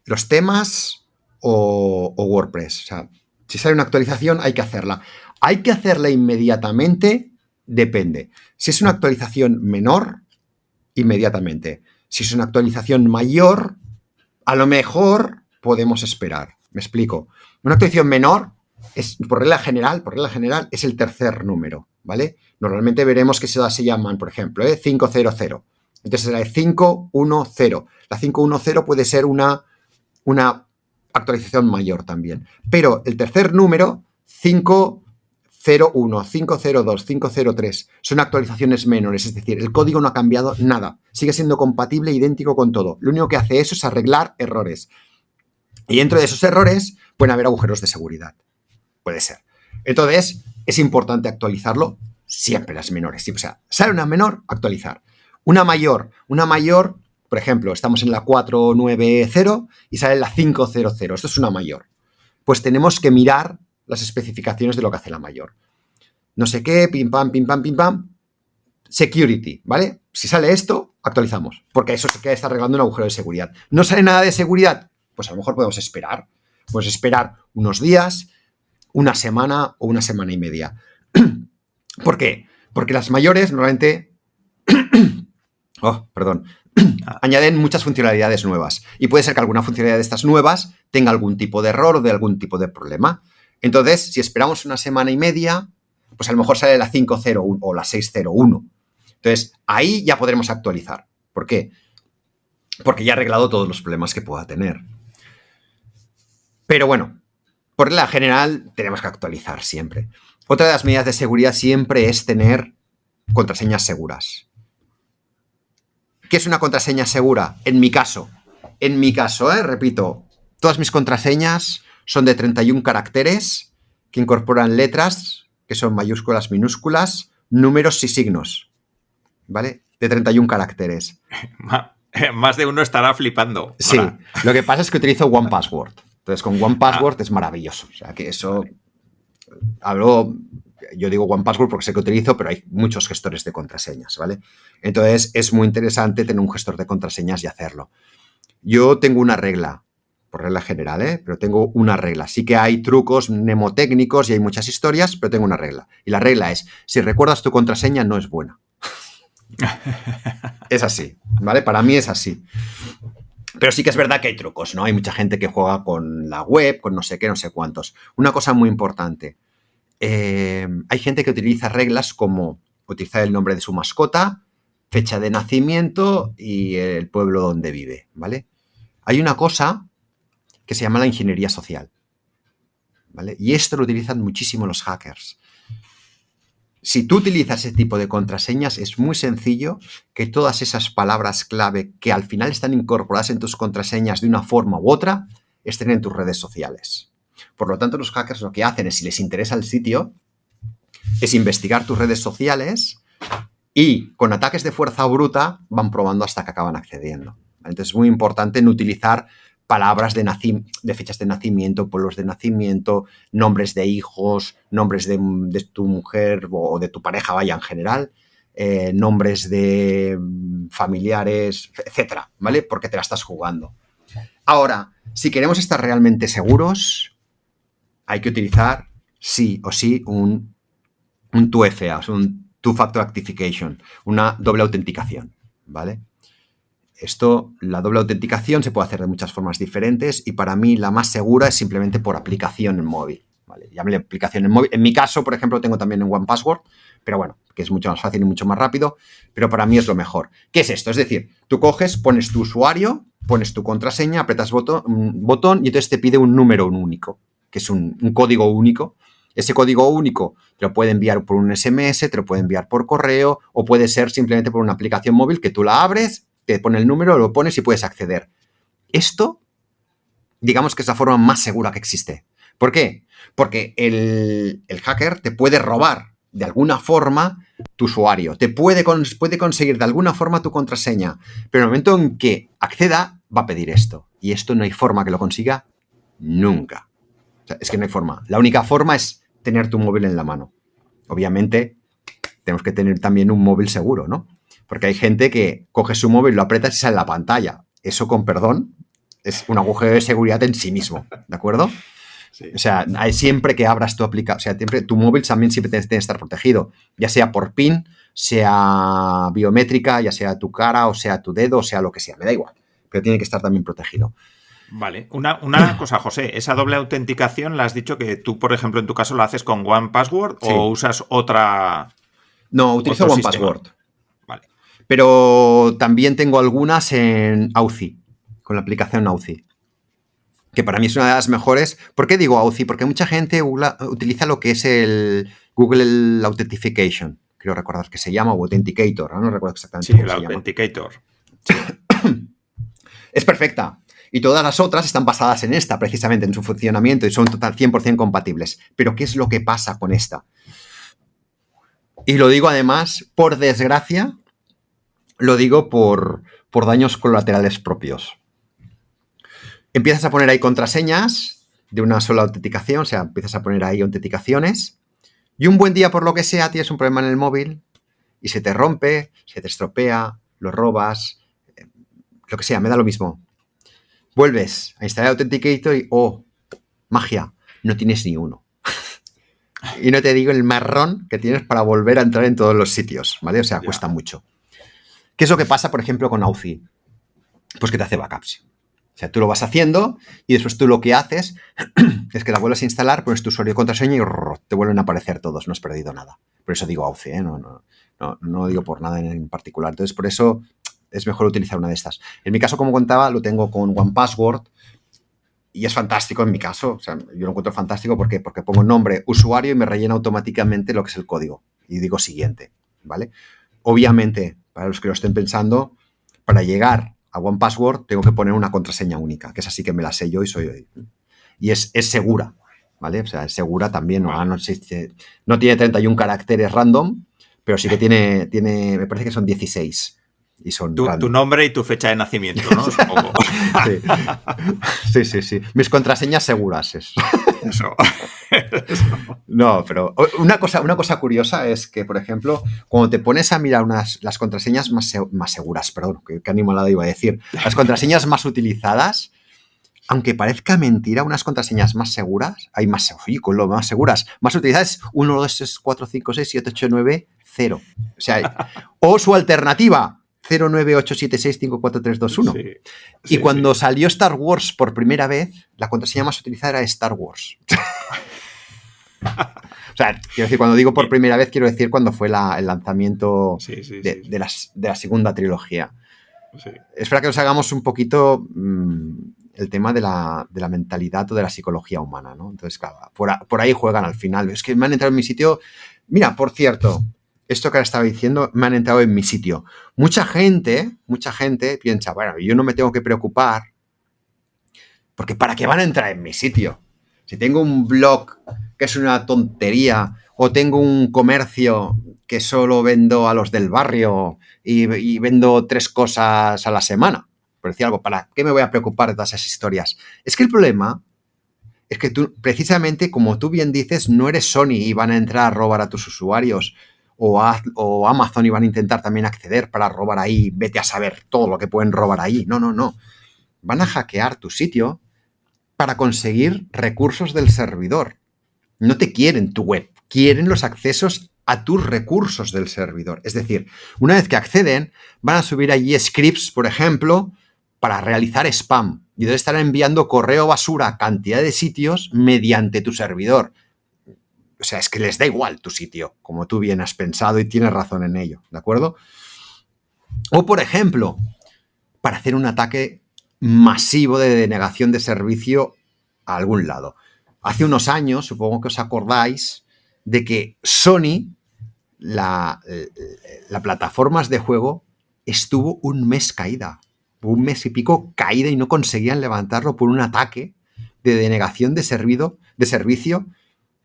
los temas o WordPress. O sea, si sale una actualización hay que hacerla. ¿Hay que hacerla inmediatamente? Depende. Si es una actualización menor, inmediatamente. Si es una actualización mayor, a lo mejor podemos esperar. Me explico. Una actualización menor es, por regla general, es el tercer número, ¿vale? Normalmente veremos que se llaman, por ejemplo, 500. Entonces será de 510. La 510 puede ser una actualización mayor también. Pero el tercer número, 501, 502, 503, son actualizaciones menores. Es decir, el código no ha cambiado nada. Sigue siendo compatible e idéntico con todo. Lo único que hace eso es arreglar errores. Y dentro de esos errores pueden haber agujeros de seguridad. Puede ser. Entonces, es importante actualizarlo siempre las menores. O sea, sale una menor, actualizar. Una mayor, por ejemplo, estamos en la 490 y sale la 500. Esto es una mayor. Pues tenemos que mirar las especificaciones de lo que hace la mayor. No sé qué, pim, pam, pim, pam, pim, pam. Security, ¿vale? Si sale esto, actualizamos. Porque eso se queda está arreglando un agujero de seguridad. ¿No sale nada de seguridad? Pues a lo mejor podemos esperar. Podemos esperar unos días, una semana o una semana y media. ¿Por qué? Porque las mayores normalmente añaden muchas funcionalidades nuevas. Y puede ser que alguna funcionalidad de estas nuevas tenga algún tipo de error o de algún tipo de problema. Entonces, si esperamos una semana y media, pues a lo mejor sale la 501 o la 601. Entonces, ahí ya podremos actualizar. ¿Por qué? Porque ya ha arreglado todos los problemas que pueda tener. Pero bueno, por regla general tenemos que actualizar siempre. Otra de las medidas de seguridad siempre es tener contraseñas seguras. ¿Qué es una contraseña segura? En mi caso, repito, todas mis contraseñas son de 31 caracteres que incorporan letras, que son mayúsculas, minúsculas, números y signos, ¿vale? De 31 caracteres. Más de uno estará flipando. Sí, lo que pasa es que utilizo OnePassword. Entonces, con OnePassword es maravilloso. O sea, que eso... Yo digo OnePassword porque sé que utilizo, pero hay muchos gestores de contraseñas, ¿vale? Entonces, es muy interesante tener un gestor de contraseñas y hacerlo. Yo tengo una regla, por regla general, pero tengo una regla. Sí que hay trucos mnemotécnicos y hay muchas historias, pero tengo una regla. Y la regla es, si recuerdas tu contraseña, no es buena. Es así, ¿vale? Para mí es así. Pero sí que es verdad que hay trucos, ¿no? Hay mucha gente que juega con la web, con no sé qué, no sé cuántos. Una cosa muy importante. Hay gente que utiliza reglas como utilizar el nombre de su mascota, fecha de nacimiento y el pueblo donde vive, ¿vale? Hay una cosa que se llama la ingeniería social, ¿vale? Y esto lo utilizan muchísimo los hackers. Si tú utilizas ese tipo de contraseñas, es muy sencillo que todas esas palabras clave que al final están incorporadas en tus contraseñas de una forma u otra, estén en tus redes sociales. Por lo tanto, los hackers lo que hacen es, si les interesa el sitio, es investigar tus redes sociales y con ataques de fuerza bruta van probando hasta que acaban accediendo. Entonces, es muy importante no utilizar palabras de fechas de nacimiento, pueblos de nacimiento, nombres de hijos, nombres de tu mujer o de tu pareja, vaya, en general, nombres de familiares, etcétera, ¿vale? Porque te la estás jugando. Ahora, si queremos estar realmente seguros, hay que utilizar sí o sí un 2FA, un two-factor authentication, una doble autenticación, ¿vale? La doble autenticación se puede hacer de muchas formas diferentes y para mí la más segura es simplemente por aplicación en móvil, ¿vale? Llámale aplicación en móvil. En mi caso, por ejemplo, tengo también en OnePassword, pero bueno, que es mucho más fácil y mucho más rápido, pero para mí es lo mejor. ¿Qué es esto? Es decir, tú coges, pones tu usuario, pones tu contraseña, apretas un botón y entonces te pide un número único, que es un código único. Ese código único te lo puede enviar por un SMS, te lo puede enviar por correo o puede ser simplemente por una aplicación móvil que tú la abres, te pone el número, lo pones y puedes acceder. Esto, digamos que es la forma más segura que existe. ¿Por qué? Porque el hacker te puede robar de alguna forma tu usuario, te puede conseguir de alguna forma tu contraseña, pero en el momento en que acceda va a pedir esto. Y esto no hay forma que lo consiga nunca. O sea, es que no hay forma. La única forma es tener tu móvil en la mano. Obviamente, tenemos que tener también un móvil seguro, ¿no? Porque hay gente que coge su móvil, lo aprieta y sale la pantalla. Eso, con perdón, es un agujero de seguridad en sí mismo, ¿de acuerdo? Sí. O sea, siempre que abras tu aplicación, o sea, siempre, tu móvil también siempre tiene que estar protegido, ya sea por PIN, sea biométrica, ya sea tu cara, o sea tu dedo, o sea lo que sea, me da igual, pero tiene que estar también protegido. Vale, una cosa, José, esa doble autenticación la has dicho que tú, por ejemplo, en tu caso lo haces con OnePassword o usas otra... No, utilizo OnePassword. Vale. Pero también tengo algunas en Authy, con la aplicación Authy, que para mí es una de las mejores. ¿Por qué digo Authy? Porque mucha gente utiliza lo que es el Google Authentication, creo recordar que se llama, o Authenticator, no recuerdo exactamente cómo se llama. Sí, el Authenticator. Es perfecta. Y todas las otras están basadas en esta, precisamente, en su funcionamiento, y son total 100% compatibles. Pero ¿qué es lo que pasa con esta? Y lo digo además, por desgracia, lo digo por daños colaterales propios. Empiezas a poner ahí contraseñas de una sola autenticación, o sea, empiezas a poner ahí autenticaciones, y un buen día, por lo que sea, tienes un problema en el móvil y se te rompe, se te estropea, lo robas, lo que sea, me da lo mismo. Vuelves a instalar Authenticator y, ¡oh, magia! No tienes ni uno. Y no te digo el marrón que tienes para volver a entrar en todos los sitios, ¿vale? O sea, cuesta mucho. ¿Qué es lo que pasa, por ejemplo, con Authy? Pues que te hace backups. O sea, tú lo vas haciendo y después tú lo que haces es que la vuelves a instalar, pones tu usuario y contraseña y te vuelven a aparecer todos, no has perdido nada. Por eso digo Authy, ¿eh? No lo digo por nada en particular. Entonces, por eso es mejor utilizar una de estas. En mi caso, como contaba, lo tengo con OnePassword y es fantástico en mi caso. O sea, yo lo encuentro fantástico porque pongo nombre, usuario y me rellena automáticamente lo que es el código. Y digo siguiente, ¿vale? Obviamente, para los que lo estén pensando, para llegar a OnePassword tengo que poner una contraseña única, que es así que me la sé yo y es segura, ¿vale? O sea, es segura también, no tiene 31 caracteres random, pero sí que tiene me parece que son 16. Y son tu nombre y tu fecha de nacimiento, ¿no? Supongo. Sí. Mis contraseñas seguras es. Eso. No, pero una cosa curiosa es que, por ejemplo, cuando te pones a mirar las contraseñas más seguras, perdón, qué animalada iba a decir, las contraseñas más utilizadas, aunque parezca mentira, unas contraseñas más seguras, hay más seguras, más utilizadas, 1, 2, 3, 4, 5, 6, 7, 8, 9, 0. O sea, o su alternativa, 098765431. Y cuando salió Star Wars por primera vez, la contraseña más utilizada era Star Wars. O sea, quiero decir, cuando digo por primera vez, quiero decir cuando fue el lanzamiento de la segunda trilogía. Sí. Es para que nos hagamos un poquito el tema de la mentalidad o de la psicología humana, ¿no? Entonces, claro, por ahí juegan al final. Es que me han entrado en mi sitio. Mira, por cierto, esto que ahora estaba diciendo, me han entrado en mi sitio. Mucha gente piensa, bueno, yo no me tengo que preocupar porque ¿para qué van a entrar en mi sitio? Si tengo un blog que es una tontería o tengo un comercio que solo vendo a los del barrio y vendo 3 cosas a la semana, por decir algo, ¿para qué me voy a preocupar de todas esas historias? Es que el problema es que tú, precisamente, como tú bien dices, no eres Sony y van a entrar a robar a tus usuarios. O Amazon iban a intentar también acceder para robar ahí, vete a saber todo lo que pueden robar ahí. No. Van a hackear tu sitio para conseguir recursos del servidor. No te quieren tu web, quieren los accesos a tus recursos del servidor. Es decir, una vez que acceden, van a subir allí scripts, por ejemplo, para realizar spam. Y entonces estarán enviando correo basura a cantidad de sitios mediante tu servidor. O sea, es que les da igual tu sitio, como tú bien has pensado y tienes razón en ello, ¿de acuerdo? O, por ejemplo, para hacer un ataque masivo de denegación de servicio a algún lado. Hace unos años, supongo que os acordáis, de que Sony, la plataforma de juego, estuvo un mes caída. Un mes y pico caída y no conseguían levantarlo por un ataque de denegación de servicio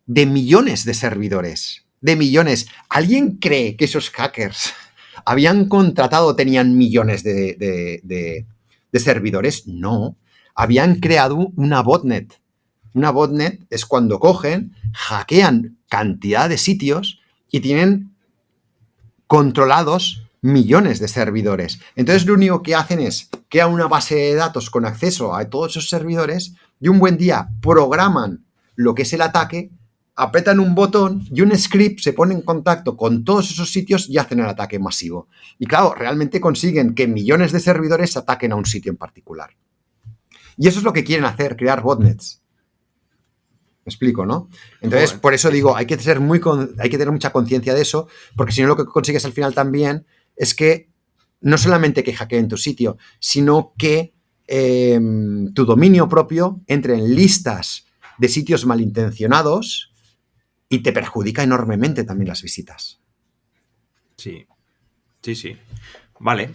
de millones de servidores. De millones. ¿Alguien cree que esos hackers habían contratado, tenían millones de servidores? No. Habían creado una botnet. Una botnet es cuando cogen, hackean cantidad de sitios y tienen controlados millones de servidores. Entonces lo único que hacen es crear una base de datos con acceso a todos esos servidores y un buen día programan lo que es el ataque, apretan un botón y un script se pone en contacto con todos esos sitios y hacen el ataque masivo. Y claro, realmente consiguen que millones de servidores ataquen a un sitio en particular. Y eso es lo que quieren hacer, crear botnets. Me explico, ¿no? Entonces, por eso digo, hay que tener mucha conciencia de eso, porque si no lo que consigues al final también es que no solamente que hackeen tu sitio, sino que tu dominio propio entre en listas de sitios malintencionados y te perjudica enormemente también las visitas. Sí. Vale.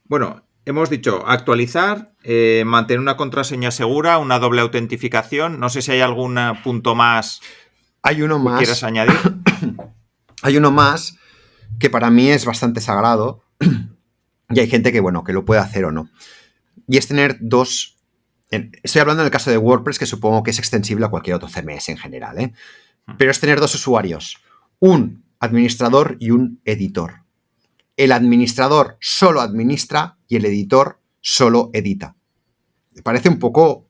Bueno, hemos dicho actualizar, mantener una contraseña segura, una doble autentificación. No sé si hay algún punto más que quieras añadir. Hay uno más que para mí es bastante sagrado y hay gente que, bueno, que lo puede hacer o no. Y es tener dos... Estoy hablando en el caso de WordPress, que supongo que es extensible a cualquier otro CMS en general, ¿eh? Pero es tener dos usuarios, un administrador y un editor. El administrador solo administra y el editor solo edita. Me parece un poco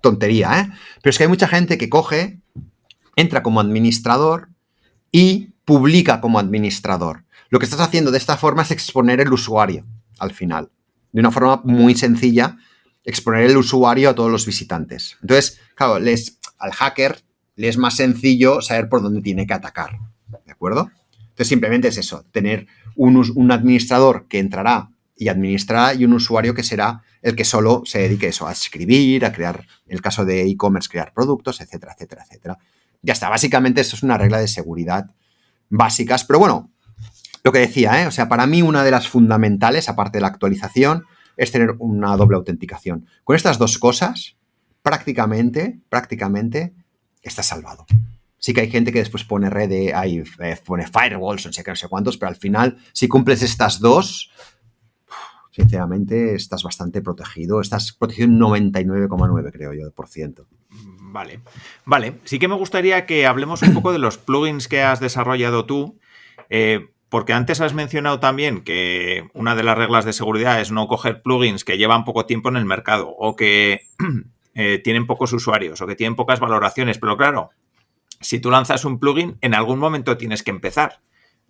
tontería, ¿eh? Pero es que hay mucha gente que coge, entra como administrador y publica como administrador. Lo que estás haciendo de esta forma es exponer el usuario al final. De una forma muy sencilla, exponer el usuario a todos los visitantes. Entonces, claro, al hacker le es más sencillo saber por dónde tiene que atacar. ¿De acuerdo? Entonces, simplemente es eso, tener un administrador que entrará y administrará y un usuario que será el que solo se dedique a eso, a escribir, a crear, en el caso de e-commerce, crear productos, etcétera, etcétera, etcétera. Ya está, básicamente esto es una regla de seguridad básicas, pero bueno, lo que decía, o sea, para mí una de las fundamentales, aparte de la actualización, es tener una doble autenticación. Con estas dos cosas, prácticamente, está salvado. Sí que hay gente que después pone pone firewalls, no sé qué, no sé cuántos, pero al final, si cumples estas dos, sinceramente, estás bastante protegido. Estás protegido un 99,9, creo yo, por ciento. Vale. Sí que me gustaría que hablemos un poco de los plugins que has desarrollado tú, porque antes has mencionado también que una de las reglas de seguridad es no coger plugins que llevan poco tiempo en el mercado o que tienen pocos usuarios o que tienen pocas valoraciones, pero claro, si tú lanzas un plugin, en algún momento tienes que empezar.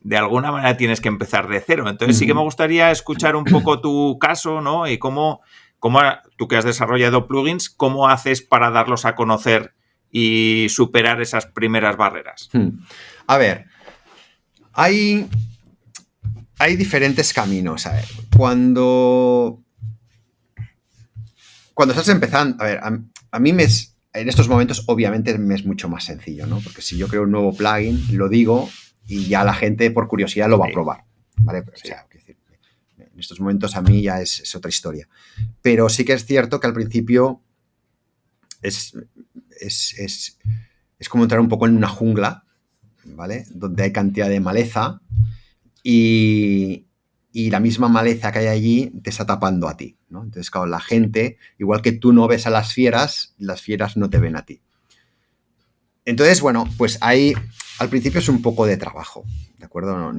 De alguna manera tienes que empezar de cero. Entonces sí que me gustaría escuchar un poco tu caso, ¿no? Y cómo tú que has desarrollado plugins, ¿cómo haces para darlos a conocer y superar esas primeras barreras? A ver, hay diferentes caminos. A ver, cuando estás empezando, a ver, a mí en estos momentos obviamente me es mucho más sencillo, ¿no? Porque si yo creo un nuevo plugin, lo digo y ya la gente por curiosidad lo va a probar, ¿vale? O sea, en estos momentos a mí ya es otra historia. Pero sí que es cierto que al principio es como entrar un poco en una jungla, ¿vale? Donde hay cantidad de maleza y la misma maleza que hay allí te está tapando a ti, ¿no? Entonces, claro, la gente, igual que tú no ves a las fieras no te ven a ti. Entonces, bueno, pues ahí al principio es un poco de trabajo, ¿de acuerdo?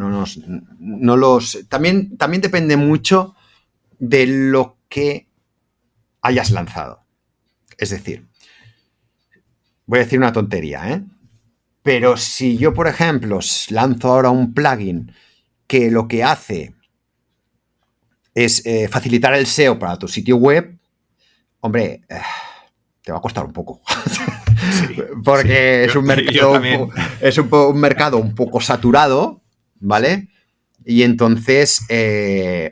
También depende mucho de lo que hayas lanzado. Es decir, voy a decir una tontería, ¿eh? Pero si yo, por ejemplo, lanzo ahora un plugin que lo que hace es facilitar el SEO para tu sitio web, hombre, te va a costar un poco. Sí, porque es un mercado, un mercado un poco saturado, ¿vale? Y entonces,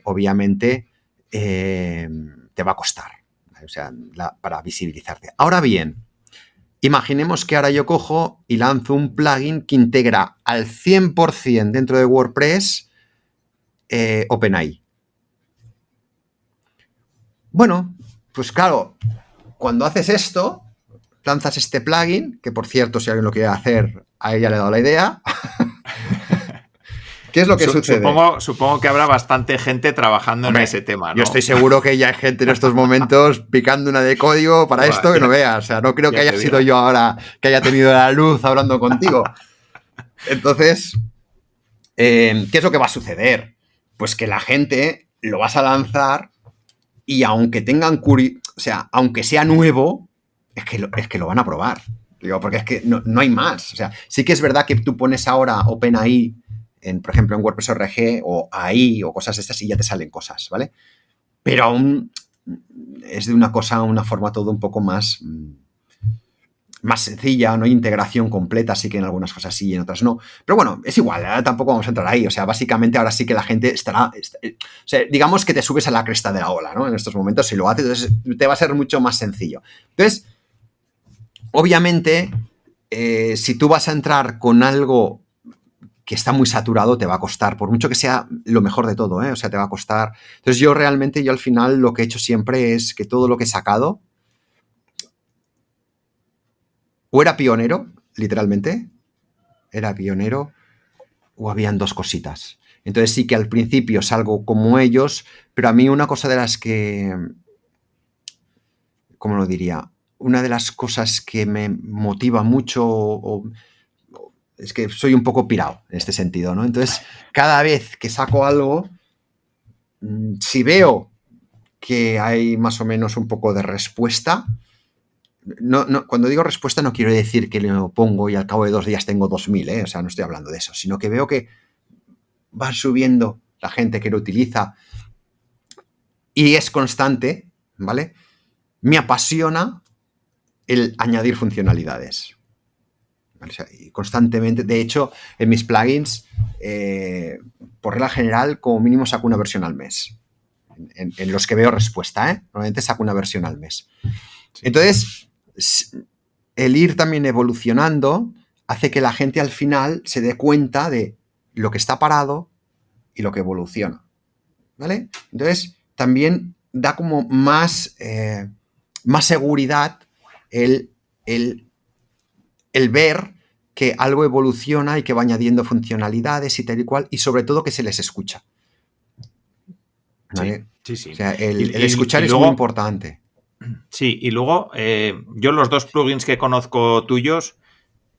obviamente, te va a costar, ¿vale? O sea, para visibilizarte. Ahora bien, imaginemos que ahora yo cojo y lanzo un plugin que integra al 100% dentro de WordPress OpenAI. Bueno, pues claro, cuando haces esto, lanzas este plugin, que por cierto, si alguien lo quiere hacer, a ella le he dado la idea. ¿Qué es lo que sucede? Supongo que habrá bastante gente trabajando en ese tema, ¿no? Yo estoy seguro que ya hay gente en estos momentos picando una de código para esto que no veas. O sea, no creo que haya sido yo ahora que haya tenido la luz hablando contigo. Entonces, ¿qué es lo que va a suceder? Pues que la gente lo vas a lanzar y aunque tengan aunque sea nuevo, es que lo van a probar. Digo, porque es que no hay más. O sea, sí que es verdad que tú pones ahora OpenAI, por ejemplo, en WordPress.org o AI o cosas de estas y ya te salen cosas, ¿vale? Pero aún es de una forma todo un poco más sencilla, no hay integración completa, sí que en algunas cosas sí y en otras no. Pero bueno, es igual, tampoco vamos a entrar ahí. O sea, básicamente ahora sí que la gente o sea, digamos que te subes a la cresta de la ola, ¿no? En estos momentos, si lo haces, entonces te va a ser mucho más sencillo. Entonces, obviamente, si tú vas a entrar con algo que está muy saturado, te va a costar, por mucho que sea lo mejor de todo, ¿eh? O sea, te va a costar. Entonces, yo al final lo que he hecho siempre es que todo lo que he sacado o era pionero, literalmente, era pionero, o habían dos cositas. Entonces sí que al principio salgo como ellos, pero a mí una cosa de las que, ¿cómo lo diría? Una de las cosas que me motiva mucho es que soy un poco pirado en este sentido, ¿no? Entonces, cada vez que saco algo, si veo que hay más o menos un poco de respuesta, no, cuando digo respuesta no quiero decir que lo pongo y al cabo de 2 días tengo 2000, o sea, no estoy hablando de eso, sino que veo que va subiendo la gente que lo utiliza y es constante, ¿vale? Me apasiona el añadir funcionalidades. ¿Vale? O sea, y constantemente, de hecho, en mis plugins, por regla general, como mínimo saco una versión al mes. En los que veo respuesta, normalmente saco una versión al mes. Entonces, el ir también evolucionando hace que la gente al final se dé cuenta de lo que está parado y lo que evoluciona, ¿vale? Entonces, también da como más seguridad el ver que algo evoluciona y que va añadiendo funcionalidades y tal y cual, y sobre todo que se les escucha, ¿vale? Sí. O sea, el escuchar es muy importante. Sí, y luego yo los 2 plugins que conozco tuyos,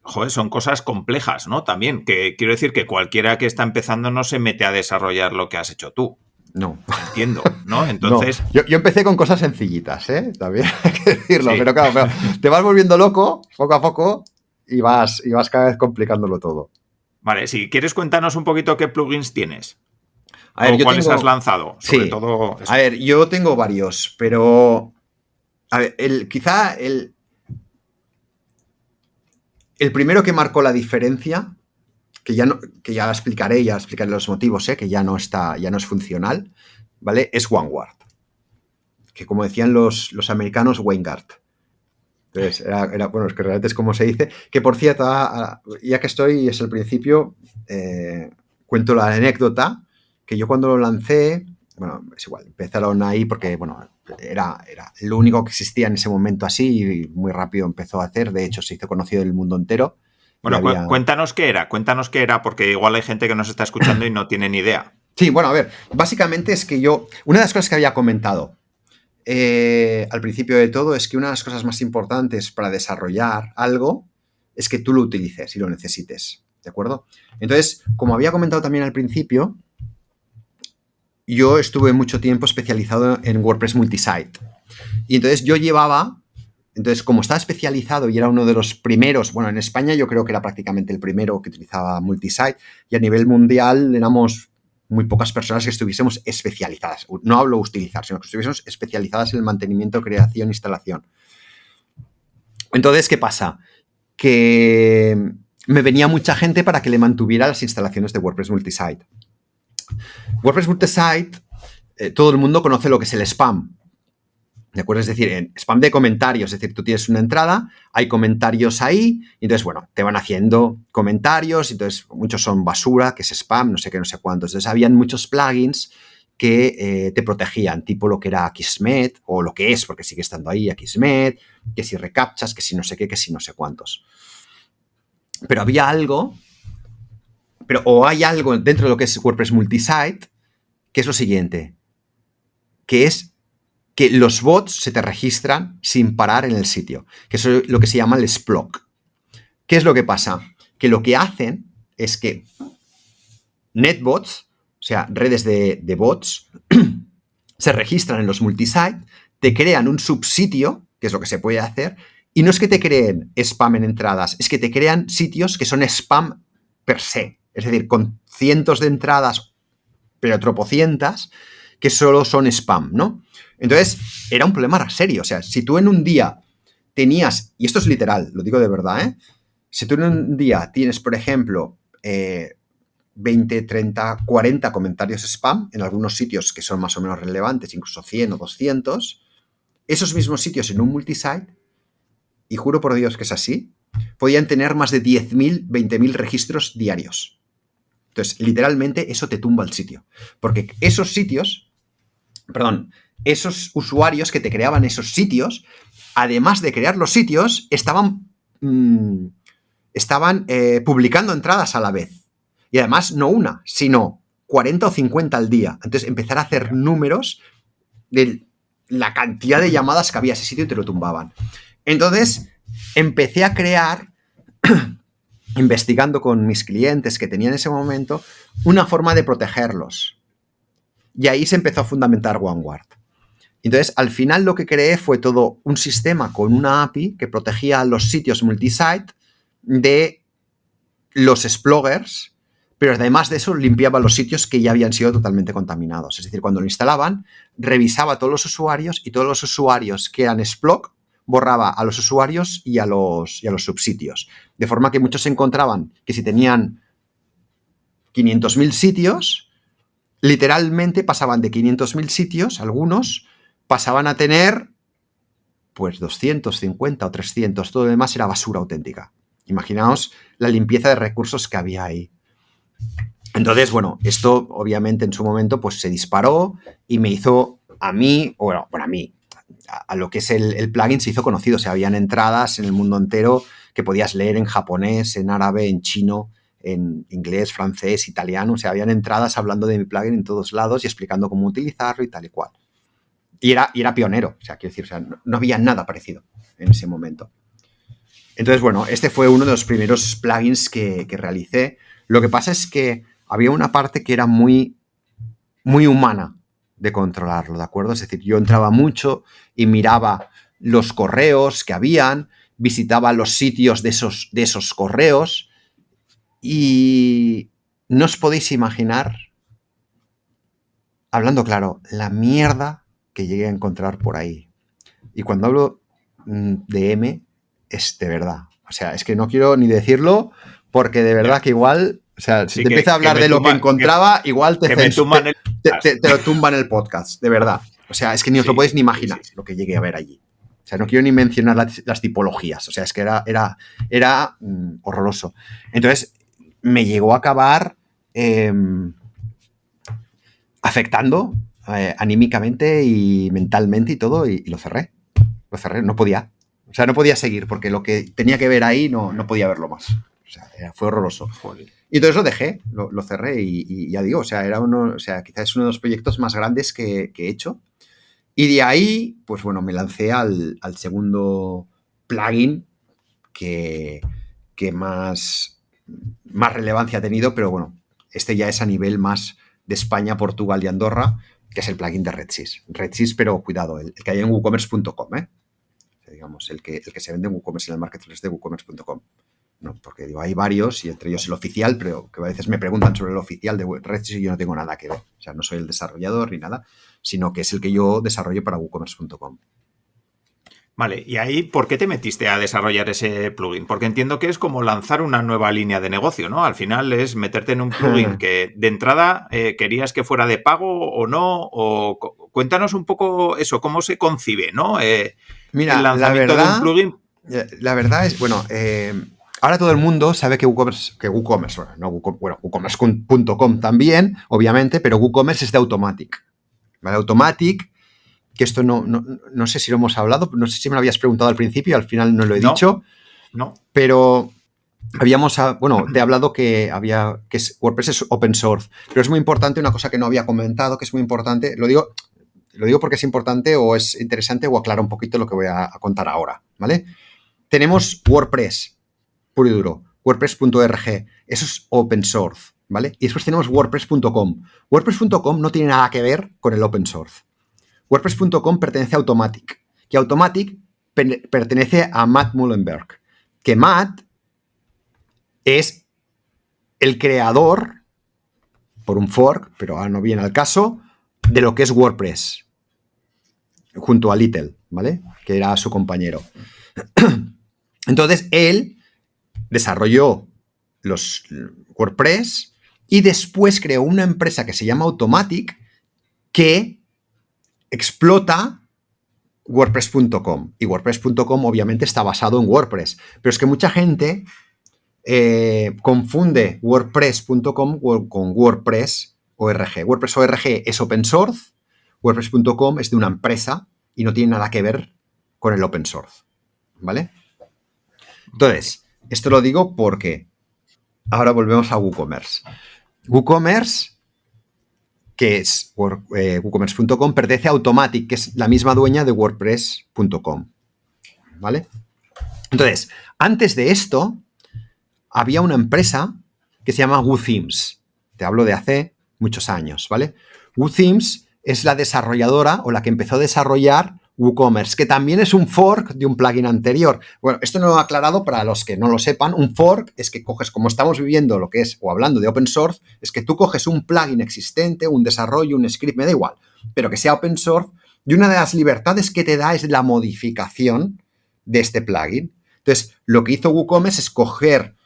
joder, son cosas complejas, ¿no? También, que quiero decir que cualquiera que está empezando no se mete a desarrollar lo que has hecho tú. No. Entiendo, ¿no? Entonces... No. Yo empecé con cosas sencillitas, también hay que decirlo, sí. Pero claro, te vas volviendo loco poco a poco y vas cada vez complicándolo todo. Vale, si quieres cuéntanos un poquito qué plugins tienes. A ver, ¿cuáles has lanzado? Sobre todo eso. A ver, yo tengo varios, pero... A ver, quizá el primero que marcó la diferencia, que ya explicaré los motivos, que ya no es funcional, ¿vale? Es Vanguard. Que como decían los americanos, Vanguard. Entonces, bueno, es que realmente es como se dice. Que por cierto, ya que es el principio, cuento la anécdota, que yo cuando lo lancé, bueno, es igual, empezaron ahí porque, bueno, era lo único que existía en ese momento así y muy rápido empezó a hacer. De hecho, se hizo conocido en el mundo entero. Bueno, cuéntanos qué era, porque igual hay gente que nos está escuchando y no tiene ni idea. Sí, bueno, a ver, básicamente es que una de las cosas que había comentado al principio de todo es que una de las cosas más importantes para desarrollar algo es que tú lo utilices y lo necesites, ¿de acuerdo? Entonces, como había comentado también al principio, yo estuve mucho tiempo especializado en WordPress multisite. Y entonces yo llevaba Entonces, como estaba especializado y era uno de los primeros, bueno, en España yo creo que era prácticamente el primero que utilizaba multisite, y a nivel mundial éramos muy pocas personas que estuviésemos especializadas. No hablo utilizar, sino que estuviésemos especializadas en el mantenimiento, creación, instalación. Entonces, ¿qué pasa? Que me venía mucha gente para que le mantuviera las instalaciones de WordPress Multisite. WordPress Multisite, todo el mundo conoce lo que es el spam. ¿De acuerdo? Es decir, en spam de comentarios. Es decir, tú tienes una entrada, hay comentarios ahí, y entonces, bueno, te van haciendo comentarios, y entonces muchos son basura, que es spam, no sé qué, no sé cuántos. Entonces, habían muchos plugins que te protegían, tipo lo que era Akismet, o lo que es, porque sigue estando ahí, Akismet, que si recaptchas, que si no sé qué, que si no sé cuántos. Pero había algo, o hay algo dentro de lo que es WordPress Multisite, que es lo siguiente, que es que los bots se te registran sin parar en el sitio, que eso es lo que se llama el Splock. ¿Qué es lo que pasa? Que lo que hacen es que netbots, o sea, redes de bots, se registran en los multisite, te crean un subsitio, que es lo que se puede hacer, y no es que te creen spam en entradas, es que te crean sitios que son spam per se, es decir, con cientos de entradas, pero tropocientas, que solo son spam, ¿no? Entonces, era un problema serio. O sea, si tú en un día tenías, y esto es literal, lo digo de verdad, ¿eh? Si tú en un día tienes, por ejemplo, 20, 30, 40 comentarios spam en algunos sitios que son más o menos relevantes, incluso 100 o 200, esos mismos sitios en un multisite, y juro por Dios que es así, podían tener más de 10.000, 20.000 registros diarios. Entonces, literalmente, eso te tumba el sitio. Porque esos usuarios que te creaban esos sitios, además de crear los sitios, estaban publicando entradas a la vez. Y además, no una, sino 40 o 50 al día. Entonces, empezar a hacer números de la cantidad de llamadas que había a ese sitio y te lo tumbaban. Entonces, empecé a crear, investigando con mis clientes que tenía en ese momento, una forma de protegerlos. Y ahí se empezó a fundamentar OneGuard. Entonces, al final lo que creé fue todo un sistema con una API que protegía los sitios multisite de los exploggers, pero además de eso limpiaba los sitios que ya habían sido totalmente contaminados. Es decir, cuando lo instalaban, revisaba a todos los usuarios, y todos los usuarios que eran Splog borraba a los usuarios y a los subsitios. De forma que muchos se encontraban que si tenían 500.000 sitios, literalmente pasaban de 500.000 sitios, algunos pasaban a tener pues 250 o 300. Todo lo demás era basura auténtica. Imaginaos la limpieza de recursos que había ahí. Entonces, bueno, esto obviamente en su momento pues se disparó y me hizo a mí, a lo que es el plugin se hizo conocido. O sea, habían entradas en el mundo entero que podías leer en japonés, en árabe, en chino, en inglés, francés, italiano. O sea, habían entradas hablando de mi plugin en todos lados y explicando cómo utilizarlo y tal y cual. Y era pionero. O sea, quiero decir, no había nada parecido en ese momento. Entonces, bueno, este fue uno de los primeros plugins que realicé. Lo que pasa es que había una parte que era muy, muy humana de controlarlo, ¿de acuerdo? Es decir, yo entraba mucho y miraba los correos que habían, visitaba los sitios de esos correos, y no os podéis imaginar, hablando claro, la mierda que llegué a encontrar por ahí. Y cuando hablo de M, es de verdad. O sea, es que no quiero ni decirlo, porque de verdad que igual, o sea, si te empiezo a hablar de lo que encontraba, igual te lo tumban el podcast, de verdad. O sea, es que ni os lo podéis ni imaginar lo que llegué a ver allí. O sea, no quiero ni mencionar las tipologías. O sea, es que era horroroso. Entonces, me llegó a acabar afectando anímicamente y mentalmente y todo, y lo cerré. Lo cerré, no podía. O sea, no podía seguir, porque lo que tenía que ver ahí no podía verlo más. O sea, fue horroroso. Joder. Y entonces lo dejé, lo cerré y ya digo, o sea, quizás es uno de los proyectos más grandes que he hecho. Y de ahí, pues bueno, me lancé al segundo plugin que más relevancia ha tenido, pero bueno, este ya es a nivel más de España, Portugal y Andorra, que es el plugin de RedSys. RedSys, pero cuidado, el que hay en woocommerce.com, ¿eh? digamos, el que se vende en WooCommerce, en el marketplace de WooCommerce.com. No, porque digo, hay varios y entre ellos el oficial, pero que a veces me preguntan sobre el oficial de Redsys y yo no tengo nada que ver. O sea, no soy el desarrollador ni nada, sino que es el que yo desarrollo para WooCommerce.com. Vale, y ahí, ¿por qué te metiste a desarrollar ese plugin? Porque entiendo que es como lanzar una nueva línea de negocio, ¿no? Al final es meterte en un plugin que de entrada querías que fuera de pago o no, o cuéntanos un poco eso, cómo se concibe, ¿no? Mira, el lanzamiento de un plugin. La verdad es, bueno, ahora todo el mundo sabe que WooCommerce.com también, obviamente, pero WooCommerce es de Automattic. ¿Vale? Automattic, que esto no sé si lo hemos hablado, no sé si me lo habías preguntado al principio y al final no lo he dicho. No. Pero te he hablado que WordPress es open source, pero es muy importante una cosa que no había comentado, que es muy importante, lo digo porque es importante o es interesante o aclara un poquito lo que voy a contar ahora, ¿vale? Tenemos WordPress, puro y duro, WordPress.org, eso es open source, ¿vale? Y después tenemos WordPress.com. WordPress.com no tiene nada que ver con el open source. WordPress.com pertenece a Automattic, que Automattic pertenece a Matt Mullenberg, que Matt es el creador, por un fork, pero ahora no viene al caso, de lo que es WordPress, junto a Little, ¿vale? Que era su compañero. Entonces, él desarrolló los WordPress y después creó una empresa que se llama Automattic que explota WordPress.com. Y WordPress.com obviamente está basado en WordPress. Pero es que mucha gente confunde WordPress.com con WordPress.org. WordPress.org es open source, WordPress.com es de una empresa y no tiene nada que ver con el open source. ¿Vale? Entonces, esto lo digo porque ahora volvemos a WooCommerce. WooCommerce, que es WooCommerce.com, pertenece a Automattic, que es la misma dueña de WordPress.com. ¿Vale? Entonces, antes de esto, había una empresa que se llama WooThemes. Te hablo de hace muchos años, ¿vale? WooThemes es la desarrolladora o la que empezó a desarrollar WooCommerce, que también es un fork de un plugin anterior. Bueno, esto no lo he aclarado para los que no lo sepan. Un fork es que coges, como estamos viviendo lo que es, o hablando de open source, es que tú coges un plugin existente, un desarrollo, un script, me da igual, pero que sea open source, y una de las libertades que te da es la modificación de este plugin. Entonces, lo que hizo WooCommerce es coger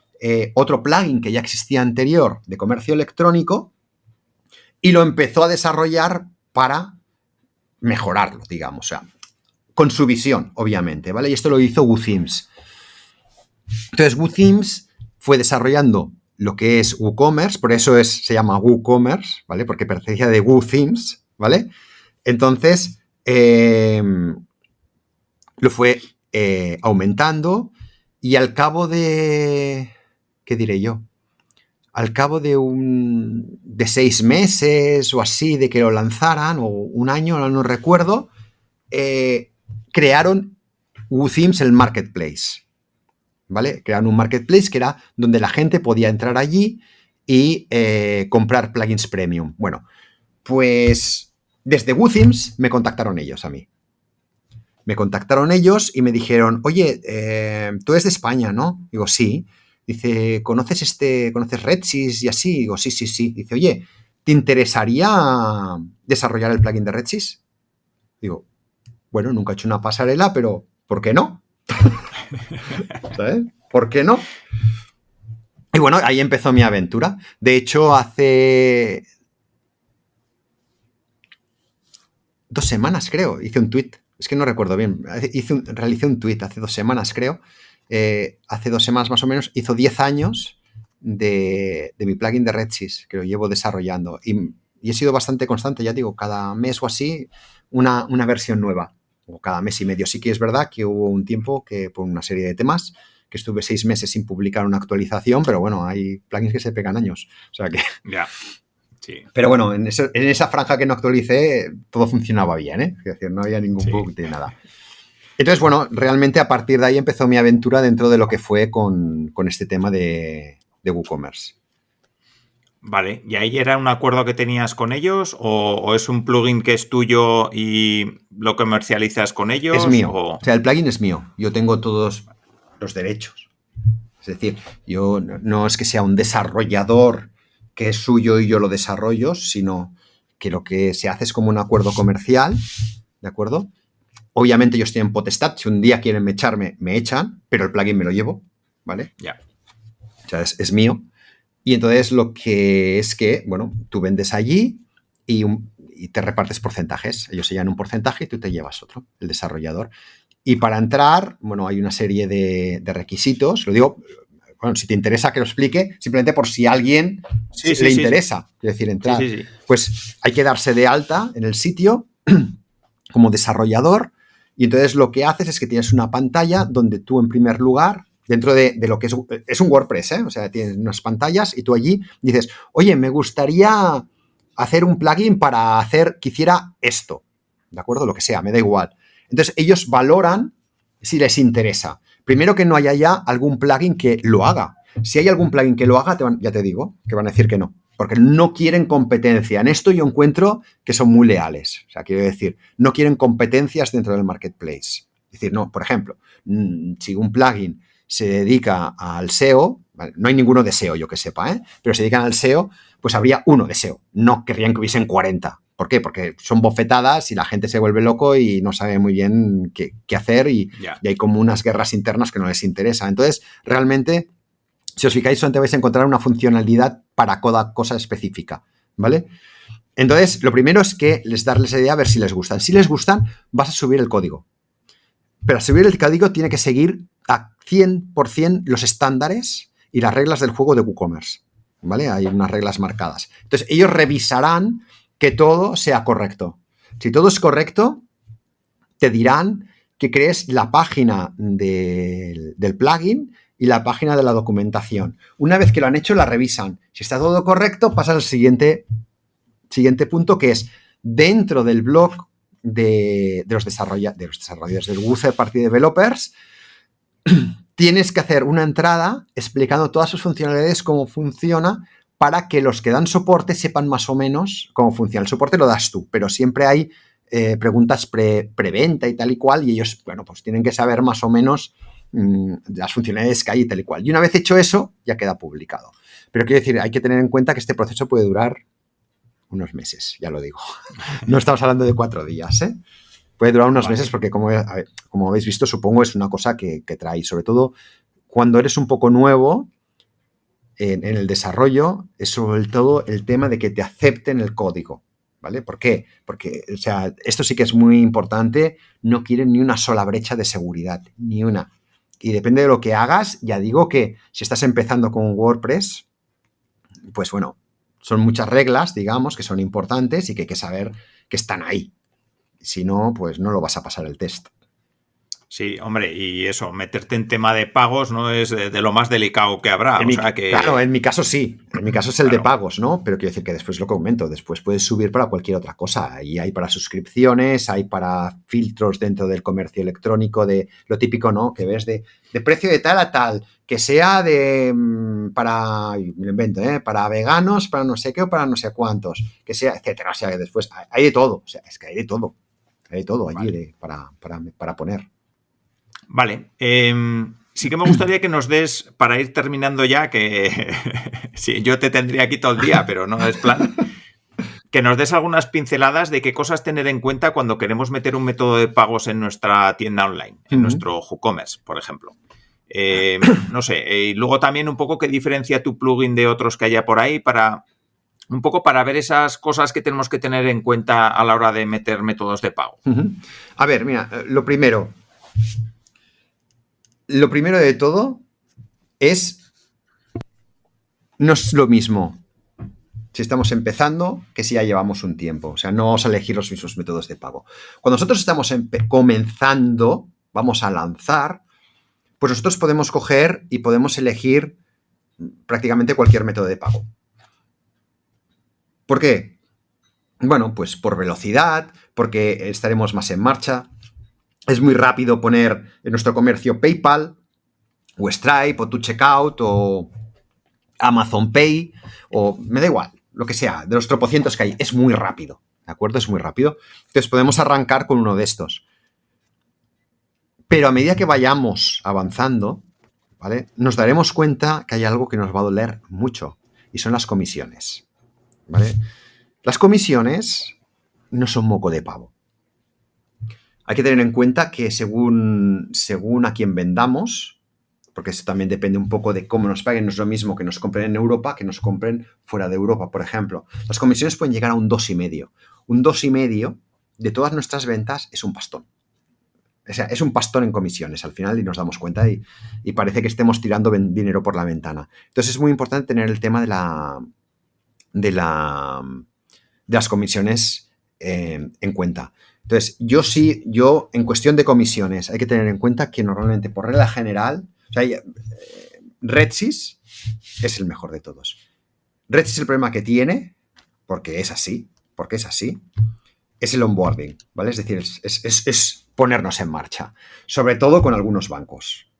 otro plugin que ya existía anterior de comercio electrónico y lo empezó a desarrollar para mejorarlo, digamos, o sea, con su visión, obviamente, ¿vale? Y esto lo hizo WooThemes. Entonces, WooThemes fue desarrollando lo que es WooCommerce, por eso se llama WooCommerce, ¿vale? Porque pertenecía de WooThemes, ¿vale? Entonces, lo fue aumentando y al cabo de... ¿Qué diré yo? Al cabo de 6 meses o así de que lo lanzaran, o un año, no recuerdo, crearon WooThemes el marketplace, ¿vale? Crearon un marketplace que era donde la gente podía entrar allí y comprar plugins premium. Bueno, pues desde WooThemes me contactaron ellos a mí. Me contactaron ellos y me dijeron, oye, tú eres de España, ¿no? Digo, sí. Dice, ¿conoces Redsys y así? Digo, sí. Dice, oye, ¿te interesaría desarrollar el plugin de Redsys? Digo, bueno, nunca he hecho una pasarela, pero ¿por qué no? ¿Sabes? ¿Por qué no? Y bueno, ahí empezó mi aventura. De hecho, hace 2 semanas, creo, hice un tweet. Es que no recuerdo bien. Realicé un tweet hace 2 semanas, creo. Hace 2 semanas más o menos, hizo 10 años de mi plugin de Redsys, que lo llevo desarrollando. Y he sido bastante constante, ya digo, cada mes o así, una versión nueva. O cada mes y medio. Sí que es verdad que hubo un tiempo que, por una serie de temas, que estuve 6 meses sin publicar una actualización, pero bueno, hay plugins que se pegan años. O sea que... Ya. Sí. Pero bueno, en esa franja que no actualicé, todo funcionaba bien, ¿eh? Es decir, no había ningún bug de nada. Entonces, bueno, realmente a partir de ahí empezó mi aventura dentro de lo que fue con este tema de WooCommerce. Vale, ¿y ahí era un acuerdo que tenías con ellos o es un plugin que es tuyo y lo comercializas con ellos? Es mío. O sea, el plugin es mío. Yo tengo todos los derechos. Es decir, yo no es que sea un desarrollador que es suyo y yo lo desarrollo, sino que lo que se hace es como un acuerdo comercial, ¿de acuerdo? Obviamente ellos tienen potestad. Si un día quieren echarme, me echan, pero el plugin me lo llevo, ¿vale? Ya. O sea, es mío. Y entonces lo que es que, bueno, tú vendes allí y te repartes porcentajes. Ellos se llevan un porcentaje y tú te llevas otro, el desarrollador. Y para entrar, bueno, hay una serie de requisitos. Lo digo, bueno, si te interesa que lo explique, simplemente por si a alguien le interesa, es decir, entrar. Pues hay que darse de alta en el sitio como desarrollador y entonces lo que haces es que tienes una pantalla donde tú, en primer lugar, dentro de lo que es un WordPress, ¿eh? O sea, tienes unas pantallas y tú allí dices, oye, me gustaría hacer un plugin para hacer que hiciera esto, ¿de acuerdo? Lo que sea, me da igual. Entonces, ellos valoran si les interesa. Primero, que no haya ya algún plugin que lo haga. Si hay algún plugin que lo haga, ya te digo, que van a decir que no, porque no quieren competencia. En esto yo encuentro que son muy leales. O sea, quiero decir, no quieren competencias dentro del marketplace. Es decir, no, por ejemplo, si un plugin se dedica al SEO, ¿vale? No hay ninguno de SEO, yo que sepa, ¿eh? Pero se dedican al SEO, pues habría uno de SEO. No querrían que hubiesen 40. ¿Por qué? Porque son bofetadas y la gente se vuelve loco y no sabe muy bien qué hacer y hay como unas guerras internas que no les interesa. Entonces, realmente, si os fijáis, solamente vais a encontrar una funcionalidad para cada cosa específica, ¿vale? Entonces, lo primero es que darles la idea a ver si les gustan. Si les gustan, vas a subir el código. Pero subir el código tiene que seguir a 100% los estándares y las reglas del juego de WooCommerce, ¿vale? Hay unas reglas marcadas. Entonces, ellos revisarán que todo sea correcto. Si todo es correcto, te dirán que crees la página del plugin y la página de la documentación. Una vez que lo han hecho, la revisan. Si está todo correcto, pasa al siguiente punto, que es dentro del blog de los desarrolladores, del User Party Developers, tienes que hacer una entrada explicando todas sus funcionalidades, cómo funciona, para que los que dan soporte sepan más o menos cómo funciona. El soporte lo das tú, pero siempre hay preguntas preventa y tal y cual, y ellos, bueno, pues tienen que saber más o menos las funcionalidades que hay y tal y cual. Y una vez hecho eso, ya queda publicado. Pero quiero decir, hay que tener en cuenta que este proceso puede durar unos meses, ya lo digo. No estamos hablando de 4 días, ¿eh? Puede durar unos meses porque, como habéis visto, supongo es una cosa que trae. Sobre todo cuando eres un poco nuevo en el desarrollo, es sobre todo el tema de que te acepten el código, ¿vale? ¿Por qué? Porque, o sea, esto sí que es muy importante. No quieren ni una sola brecha de seguridad, ni una. Y depende de lo que hagas, ya digo que si estás empezando con WordPress, pues bueno, son muchas reglas, digamos, que son importantes y que hay que saber que están ahí. Si no, pues no lo vas a pasar el test. Sí, hombre, y eso, meterte en tema de pagos no es de lo más delicado que habrá. Claro, en mi caso sí. En mi caso es el de pagos, ¿no? Pero quiero decir que después lo comento. Después puedes subir para cualquier otra cosa. Y hay para suscripciones, hay para filtros dentro del comercio electrónico, de lo típico, ¿no? Que ves de precio de tal a tal, que sea para, me lo invento, para veganos, para no sé qué o para no sé cuántos, que sea, etcétera. O sea, que después hay de todo. O sea, es que hay de todo. Hay de todo allí para poner. Vale. Sí que me gustaría que nos des, para ir terminando ya, que sí, yo te tendría aquí todo el día, pero no es plan, que nos des algunas pinceladas de qué cosas tener en cuenta cuando queremos meter un método de pagos en nuestra tienda online, en nuestro WooCommerce, por ejemplo. No sé, y luego también un poco qué diferencia tu plugin de otros que haya por ahí un poco para ver esas cosas que tenemos que tener en cuenta a la hora de meter métodos de pago. A ver, mira, lo primero de todo no es lo mismo si estamos empezando que si ya llevamos un tiempo. O sea, no vamos a elegir los mismos métodos de pago. Cuando nosotros estamos comenzando, vamos a lanzar, pues nosotros podemos coger y podemos elegir prácticamente cualquier método de pago. ¿Por qué? Bueno, pues por velocidad, porque estaremos más en marcha. Es muy rápido poner en nuestro comercio PayPal o Stripe o ToCheckout o Amazon Pay, o me da igual, lo que sea, de los tropocientos que hay, es muy rápido, ¿de acuerdo? Es muy rápido. Entonces podemos arrancar con uno de estos. Pero a medida que vayamos avanzando, ¿vale? Nos daremos cuenta que hay algo que nos va a doler mucho, y son las comisiones, ¿vale? Las comisiones no son moco de pavo. Hay que tener en cuenta que según a quién vendamos, porque esto también depende un poco de cómo nos paguen, no es lo mismo que nos compren en Europa que nos compren fuera de Europa, por ejemplo. Las comisiones pueden llegar a un 2,5. Un 2,5 de todas nuestras ventas es un pastón. O sea, es un pastón en comisiones al final y nos damos cuenta y parece que estemos tirando dinero por la ventana. Entonces es muy importante tener el tema de las comisiones en cuenta. Entonces, yo en cuestión de comisiones hay que tener en cuenta que normalmente por regla general, o sea, RedSys es el mejor de todos. RedSys el problema que tiene, porque es así, es el onboarding, ¿vale? Es decir, es ponernos en marcha, sobre todo con algunos bancos.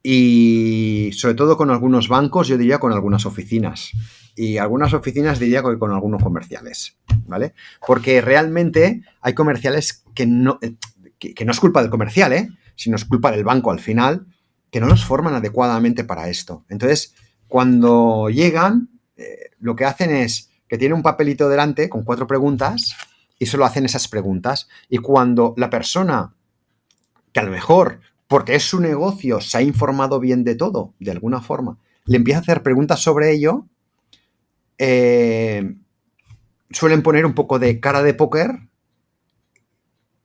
Y sobre todo con algunos bancos, yo diría con algunas oficinas. Y algunas oficinas diría que con algunos comerciales, ¿vale? Porque realmente hay comerciales que no es culpa del comercial, sino es culpa del banco al final, que no los forman adecuadamente para esto. Entonces, cuando llegan, lo que hacen es que tienen un papelito delante con 4 preguntas y solo hacen esas preguntas. Y cuando la persona, que a lo mejor, porque es su negocio, se ha informado bien de todo, de alguna forma, le empieza a hacer preguntas sobre ello, suelen poner un poco de cara de póker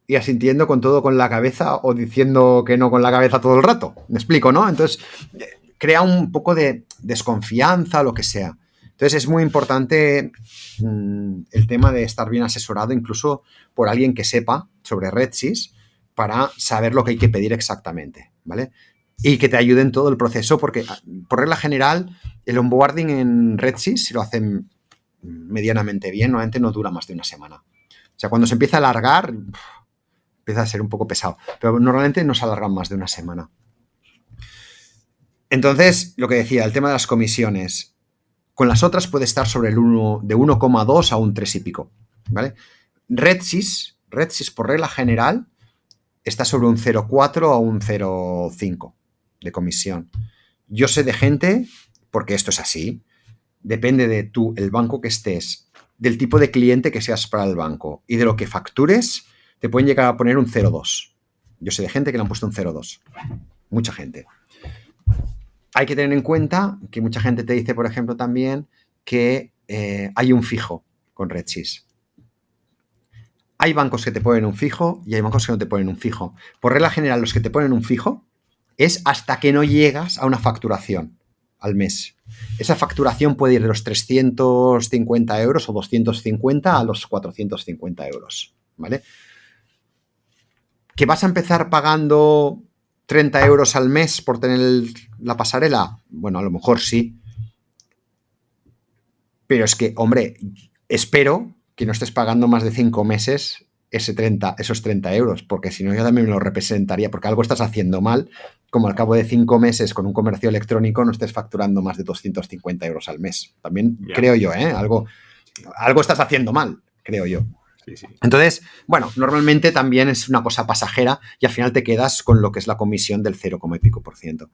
y asintiendo con todo con la cabeza o diciendo que no con la cabeza todo el rato. ¿Me explico, no? Entonces, crea un poco de desconfianza o lo que sea. Entonces, es muy importante el tema de estar bien asesorado, incluso por alguien que sepa sobre RedSys, para saber lo que hay que pedir exactamente, ¿vale? Y que te ayude en todo el proceso, porque por regla general, el onboarding en RedSys, si lo hacen medianamente bien, normalmente no dura más de una semana. O sea, cuando se empieza a alargar, empieza a ser un poco pesado, pero normalmente no se alargan más de una semana. Entonces, lo que decía, el tema de las comisiones, con las otras puede estar sobre el 1, de 1,2 a un 3 y pico, ¿vale? RedSys por regla general está sobre un 0,4 a un 0,5 de comisión. Yo sé de gente, porque esto es así, depende de tú, el banco que estés, del tipo de cliente que seas para el banco y de lo que factures, te pueden llegar a poner un 0,2. Yo sé de gente que le han puesto un 0,2. Mucha gente. Hay que tener en cuenta que mucha gente te dice, por ejemplo, también que hay un fijo con RedSys. Hay bancos que te ponen un fijo y hay bancos que no te ponen un fijo. Por regla general, los que te ponen un fijo es hasta que no llegas a una facturación al mes. Esa facturación puede ir de los 350 euros o 250 a los 450 euros, ¿vale? ¿Que vas a empezar pagando 30 euros al mes por tener la pasarela? Bueno, a lo mejor sí. Pero es que, hombre, espero que no estés pagando más de 5 meses esos 30 euros, porque si no yo también me lo representaría, porque algo estás haciendo mal, como al cabo de 5 meses con un comercio electrónico no estés facturando más de 250 euros al mes. También creo yo, algo estás haciendo mal, creo yo. Sí. Entonces, bueno, normalmente también es una cosa pasajera y al final te quedas con lo que es la comisión del 0, y pico %.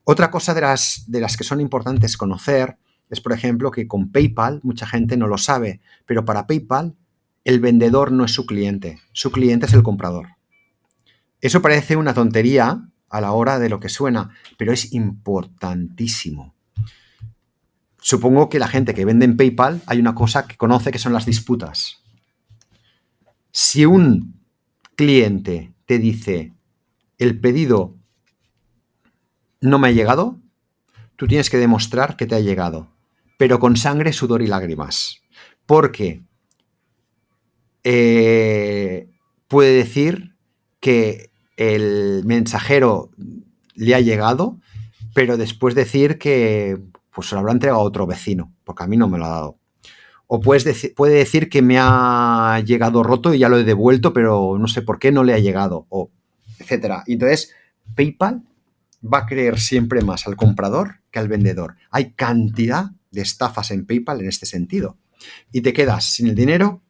Otra cosa de las que son importantes conocer es, por ejemplo, que con PayPal, mucha gente no lo sabe, pero para PayPal el vendedor no es su cliente es el comprador. Eso parece una tontería a la hora de lo que suena, pero es importantísimo. Supongo que la gente que vende en PayPal hay una cosa que conoce que son las disputas. Si un cliente te dice el pedido no me ha llegado, tú tienes que demostrar que te ha llegado, pero con sangre, sudor y lágrimas. Porque puede decir que el mensajero le ha llegado, pero después decir que pues se lo habrá entregado a otro vecino, porque a mí no me lo ha dado. O puede decir que me ha llegado roto y ya lo he devuelto, pero no sé por qué no le ha llegado, o etcétera. Y entonces, PayPal va a creer siempre más al comprador que al vendedor. Hay cantidad de estafas en PayPal en este sentido. Y te quedas sin el dinero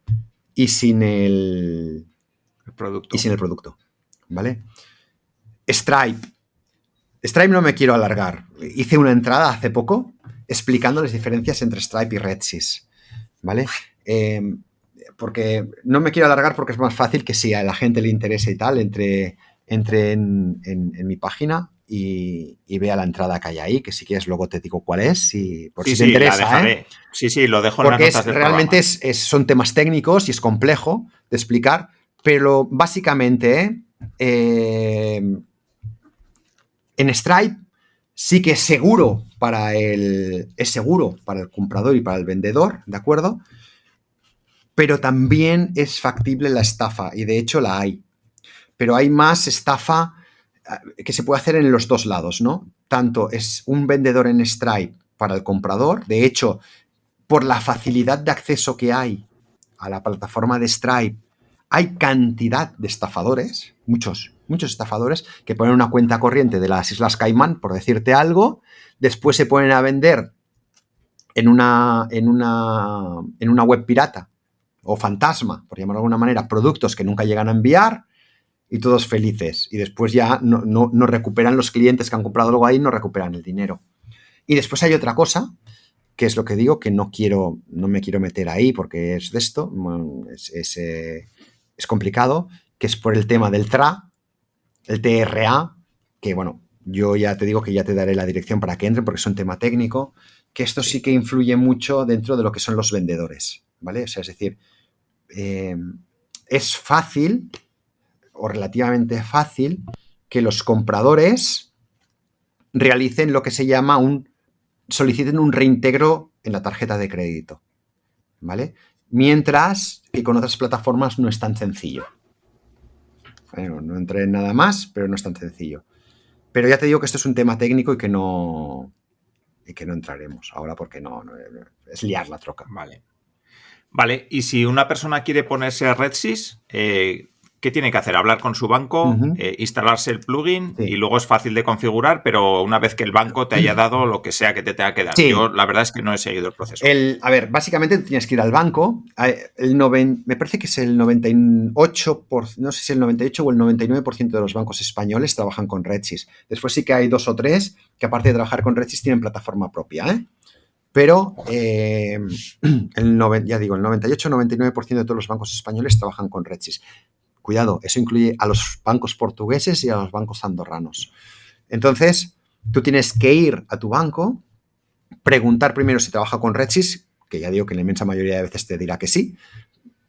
y sin el producto. Y sin el producto, ¿vale? Stripe. Stripe no me quiero alargar. Hice una entrada hace poco explicando las diferencias entre Stripe y RedSys, ¿vale? Porque no me quiero alargar porque es más fácil que si a la gente le interese y tal, entre en mi página y vea la entrada que hay ahí, que si quieres luego te digo cuál es, por si te interesa. La dejaré. Sí, lo dejo en porque las notas del realmente programa. Son temas técnicos y es complejo de explicar, pero básicamente en Stripe sí que es seguro para el comprador y para el vendedor, ¿de acuerdo? Pero también es factible la estafa y de hecho la hay. Pero hay más estafa que se puede hacer en los dos lados, ¿no? Tanto es un vendedor en Stripe para el comprador, de hecho, por la facilidad de acceso que hay a la plataforma de Stripe, hay cantidad de estafadores, muchos estafadores, que ponen una cuenta corriente de las Islas Caimán, por decirte algo, después se ponen a vender en una web pirata o fantasma, por llamarlo de alguna manera, productos que nunca llegan a enviar y todos felices. Y después ya no recuperan los clientes que han comprado luego ahí, no recuperan el dinero. Y después hay otra cosa, que es lo que digo, que no me quiero meter ahí porque es de esto, es complicado, que es por el tema del el TRA, que bueno, yo ya te digo que ya te daré la dirección para que entren porque es un tema técnico, que esto sí que influye mucho dentro de lo que son los vendedores, ¿vale? O sea, es decir, es fácil o relativamente fácil que los compradores realicen lo que se llama soliciten un reintegro en la tarjeta de crédito, ¿vale? Mientras que con otras plataformas no es tan sencillo. Bueno, no entré en nada más, pero no es tan sencillo. Pero ya te digo que esto es un tema técnico y que no entraremos ahora porque no es liar la troca. Vale, y si una persona quiere ponerse RedSys, ¿qué tiene que hacer? Hablar con su banco, instalarse el plugin y luego es fácil de configurar, pero una vez que el banco te haya dado lo que sea que te tenga que dar. Sí. Yo la verdad es que no he seguido el proceso. Básicamente tienes que ir al banco. Me parece que es el 98%, no sé si el 98 o el 99% de los bancos españoles trabajan con RedSys. Después sí que hay 2 o 3 que aparte de trabajar con RedSys tienen plataforma propia, ¿eh? Pero el 98-99% de todos los bancos españoles trabajan con RedSys. Cuidado, eso incluye a los bancos portugueses y a los bancos andorranos. Entonces, tú tienes que ir a tu banco, preguntar primero si trabaja con RedSys, que ya digo que en la inmensa mayoría de veces te dirá que sí.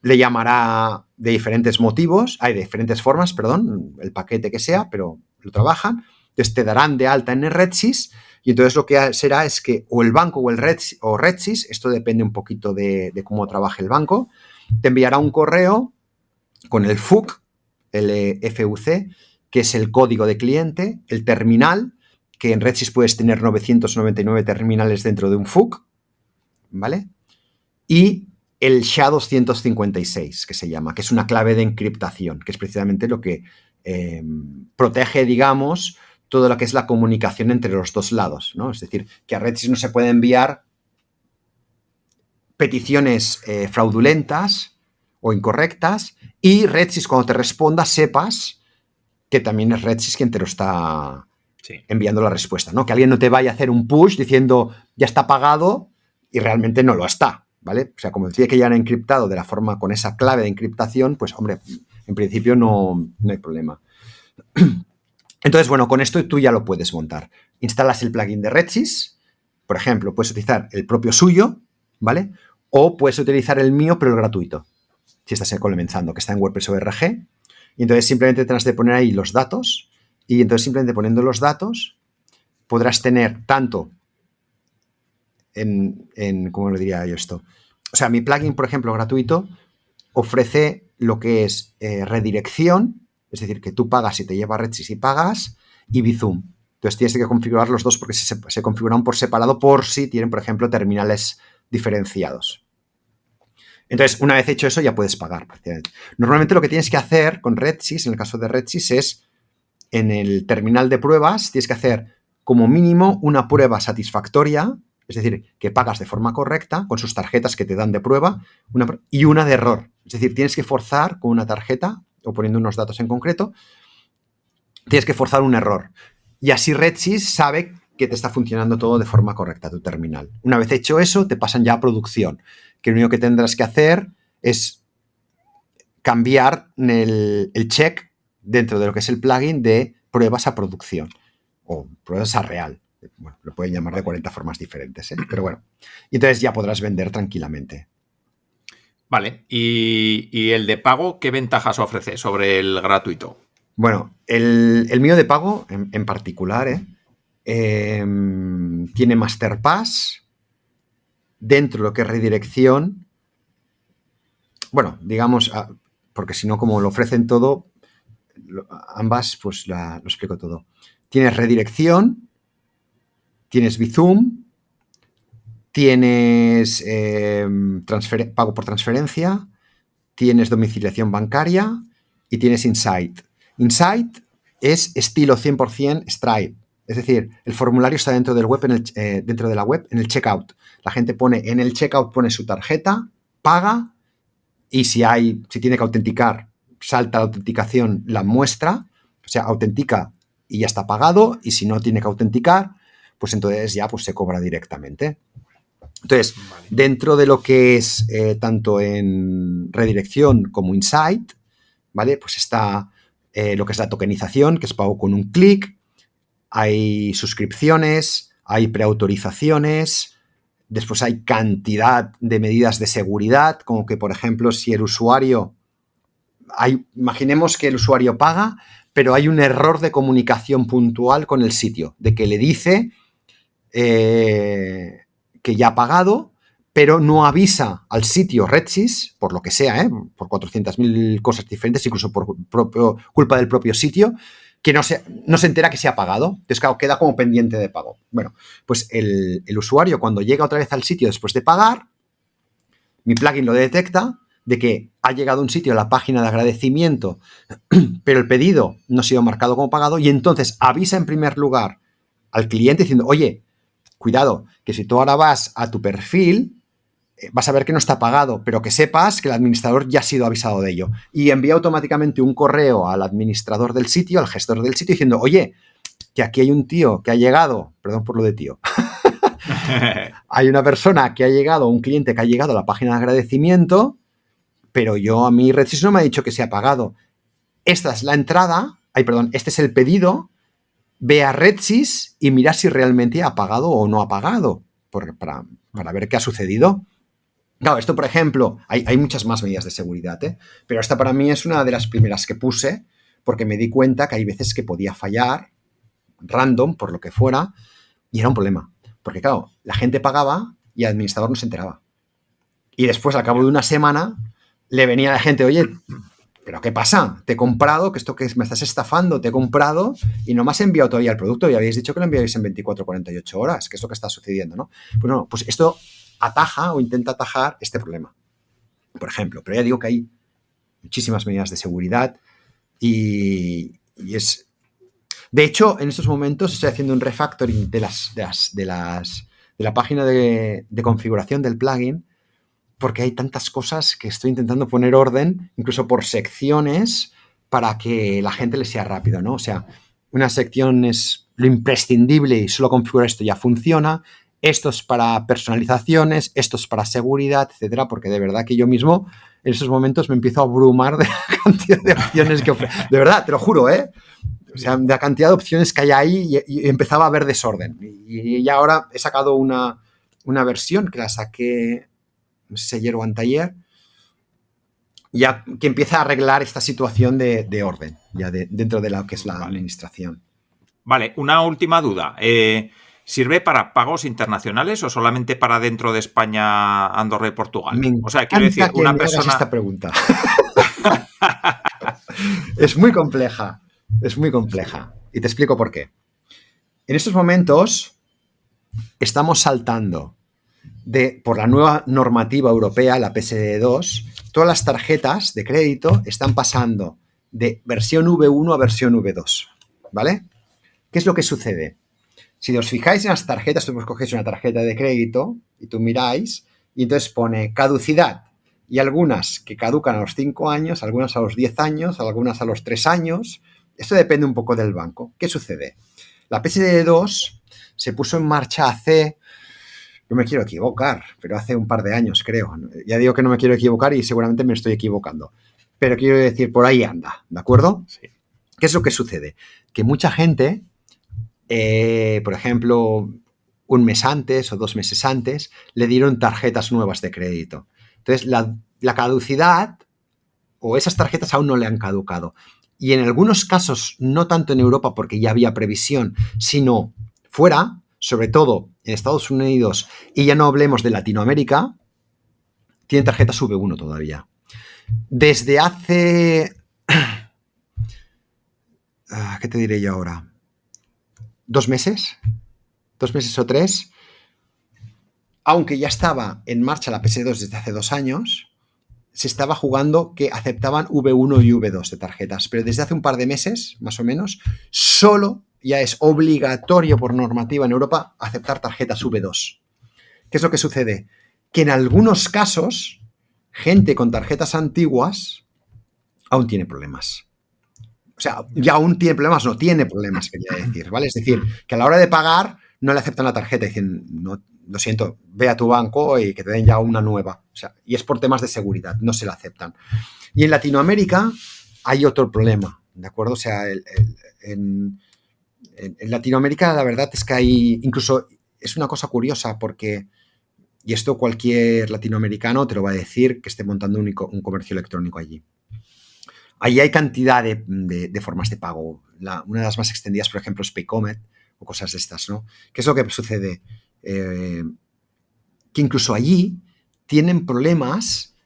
Le llamará de diferentes motivos, de diferentes formas, perdón, el paquete que sea, pero lo trabajan. Entonces te darán de alta en el RedSys y entonces lo que será es que o el banco o RedSys, esto depende un poquito de cómo trabaje el banco, te enviará un correo con el FUC, que es el código de cliente, el terminal, que en RedSys puedes tener 999 terminales dentro de un FUC, ¿vale? Y el SHA-256, que se llama, que es una clave de encriptación, que es precisamente lo que protege, digamos, todo lo que es la comunicación entre los dos lados, ¿no? Es decir, que a RedSys no se puede enviar peticiones fraudulentas o incorrectas y RedSys cuando te responda sepas que también es RedSys quien te lo está enviando la respuesta, ¿no? Que alguien no te vaya a hacer un push diciendo ya está pagado y realmente no lo está, ¿vale? O sea, como decía que ya han encriptado de la forma con esa clave de encriptación, pues hombre, en principio no hay problema. Entonces, bueno, con esto tú ya lo puedes montar. Instalas el plugin de RedSys, por ejemplo, puedes utilizar el propio suyo, ¿vale? O puedes utilizar el mío, pero el gratuito, si estás comenzando, que está en WordPress ORG. Y entonces simplemente tendrás de poner ahí los datos y entonces simplemente poniendo los datos podrás tener tanto ¿cómo lo diría yo esto? O sea, mi plugin, por ejemplo, gratuito, ofrece lo que es redirección, es decir, que tú pagas y te lleva RedSys y pagas, y Bizum. Entonces tienes que configurar los dos porque se configuran por separado por si tienen, por ejemplo, terminales diferenciados. Entonces, una vez hecho eso, ya puedes pagar. Normalmente lo que tienes que hacer con RedSys, en el caso de RedSys, es en el terminal de pruebas tienes que hacer como mínimo una prueba satisfactoria, es decir, que pagas de forma correcta con sus tarjetas que te dan de prueba y una de error. Es decir, tienes que forzar con una tarjeta o poniendo unos datos en concreto, tienes que forzar un error. Y así RedSys sabe que te está funcionando todo de forma correcta tu terminal. Una vez hecho eso, te pasan ya a producción, que lo único que tendrás que hacer es cambiar el check dentro de lo que es el plugin de pruebas a producción o pruebas a real. Bueno, lo pueden llamar de 40 formas diferentes, ¿eh? Pero bueno. Y entonces ya podrás vender tranquilamente. Vale. ¿Y el de pago qué ventajas ofrece sobre el gratuito? Bueno, el mío de pago en particular tiene Masterpass dentro de lo que es redirección. Bueno, digamos, porque si no, como lo ofrecen todo, ambas, pues lo explico todo. Tienes redirección, tienes Bizum, tienes pago por transferencia, tienes domiciliación bancaria y tienes Insight. Insight es estilo 100% Stripe. Es decir, el formulario está dentro del web dentro de la web en el checkout. La gente en el checkout pone su tarjeta, paga y si tiene que autenticar, salta la autenticación, la muestra, o sea, autentica y ya está pagado, y si no tiene que autenticar, pues entonces ya pues, se cobra directamente. Entonces, vale. Dentro de lo que es tanto en redirección como Insight, ¿vale? Pues está lo que es la tokenización, que es pago con un clic, hay suscripciones, hay preautorizaciones, después hay cantidad de medidas de seguridad, como que, por ejemplo, si el usuario... imaginemos que el usuario paga, pero hay un error de comunicación puntual con el sitio, de que le dice que ya ha pagado, pero no avisa al sitio RedSys, por lo que sea, por 400.000 cosas diferentes, incluso por culpa del propio sitio, que no se entera que se ha pagado. Entonces, claro, queda como pendiente de pago. Bueno, pues el usuario, cuando llega otra vez al sitio después de pagar, mi plugin lo detecta de que ha llegado a un sitio a la página de agradecimiento, pero el pedido no ha sido marcado como pagado, y entonces avisa en primer lugar al cliente diciendo, oye, cuidado, que si tú ahora vas a tu perfil, vas a ver que no está pagado, pero que sepas que el administrador ya ha sido avisado de ello. Y envía automáticamente un correo al administrador del sitio, al gestor del sitio, diciendo, oye, que aquí hay un tío que ha llegado, perdón por lo de tío, hay una persona que ha llegado, un cliente que ha llegado a la página de agradecimiento, pero a mí RedSys no me ha dicho que se ha pagado. Esta es la entrada, este es el pedido, ve a RedSys y mira si realmente ha pagado o no ha pagado, para ver qué ha sucedido. Claro, esto, por ejemplo, hay muchas más medidas de seguridad, pero esta para mí es una de las primeras que puse porque me di cuenta que hay veces que podía fallar random, por lo que fuera, y era un problema. Porque, claro, la gente pagaba y el administrador no se enteraba. Y después, al cabo de una semana, le venía a la gente, oye, ¿pero qué pasa? Te he comprado, que esto que me estás estafando, te he comprado y no me has enviado todavía el producto y habéis dicho que lo enviáis en 24 o 48 horas, que es lo que está sucediendo, ¿no? Pues no, pues esto ataja o intenta atajar este problema, por ejemplo. Pero ya digo que hay muchísimas medidas de seguridad y es... De hecho, en estos momentos estoy haciendo un refactoring de la página de configuración del plugin, porque hay tantas cosas que estoy intentando poner orden, incluso por secciones, para que la gente le sea rápido, ¿no? O sea, una sección es lo imprescindible y solo configurar esto ya funciona. Esto es para personalizaciones, esto es para seguridad, etcétera, porque de verdad que yo mismo en esos momentos me empiezo a abrumar de la cantidad de opciones que ofrece. De verdad, te lo juro, O sea, de la cantidad de opciones que hay ahí y empezaba a haber desorden. Y ahora he sacado una versión que la saqué, no sé si ayer o anteayer, ya que empieza a arreglar esta situación de orden, ya dentro de lo que es la administración. Vale, una última duda. ¿Sirve para pagos internacionales o solamente para dentro de España, Andorra y Portugal? O sea, quiero decir, una persona... esta pregunta. Es muy compleja. Es muy compleja. Y te explico por qué. En estos momentos estamos saltando por la nueva normativa europea, la PSD2, todas las tarjetas de crédito están pasando de versión V1 a versión V2. ¿vale? ¿Qué es lo que sucede? Si os fijáis en las tarjetas, tú cogéis una tarjeta de crédito y tú miráis y entonces pone caducidad. Y algunas que caducan a los 5 años, algunas a los 10 años, algunas a los 3 años. Esto depende un poco del banco. ¿Qué sucede? La PSD2 se puso en marcha hace, no me quiero equivocar, pero hace un par de años, creo. Ya digo que no me quiero equivocar y seguramente me estoy equivocando. Pero quiero decir, por ahí anda, ¿de acuerdo? Sí. ¿Qué es lo que sucede? Que mucha gente, por ejemplo, un mes antes o 2 meses antes, le dieron tarjetas nuevas de crédito. Entonces, la caducidad o esas tarjetas aún no le han caducado. Y en algunos casos, no tanto en Europa porque ya había previsión, sino fuera, sobre todo en Estados Unidos, y ya no hablemos de Latinoamérica, tienen tarjetas V1 todavía. Desde hace... ¿Qué te diré yo ahora? 2 meses. 2 meses o 3. Aunque ya estaba en marcha la PS2 desde hace 2 años, se estaba jugando que aceptaban V1 y V2 de tarjetas. Pero desde hace un par de meses, más o menos, solo ya es obligatorio por normativa en Europa aceptar tarjetas V2. ¿Qué es lo que sucede? Que en algunos casos, gente con tarjetas antiguas aún tiene problemas. O sea, ya aún tiene problemas, no tiene problemas, quería decir, ¿vale? Es decir, que a la hora de pagar no le aceptan la tarjeta y dicen, no, lo siento, ve a tu banco y que te den ya una nueva. O sea, y es por temas de seguridad, no se la aceptan. Y en Latinoamérica hay otro problema, ¿de acuerdo? O sea, en Latinoamérica la verdad es que hay, incluso es una cosa curiosa porque, y esto cualquier latinoamericano te lo va a decir que esté montando un comercio electrónico allí. Ahí hay cantidad de formas de pago. Una de las más extendidas, por ejemplo, es Paycomet o cosas de estas, ¿no? ¿Qué es lo que sucede? Que incluso allí tienen problemas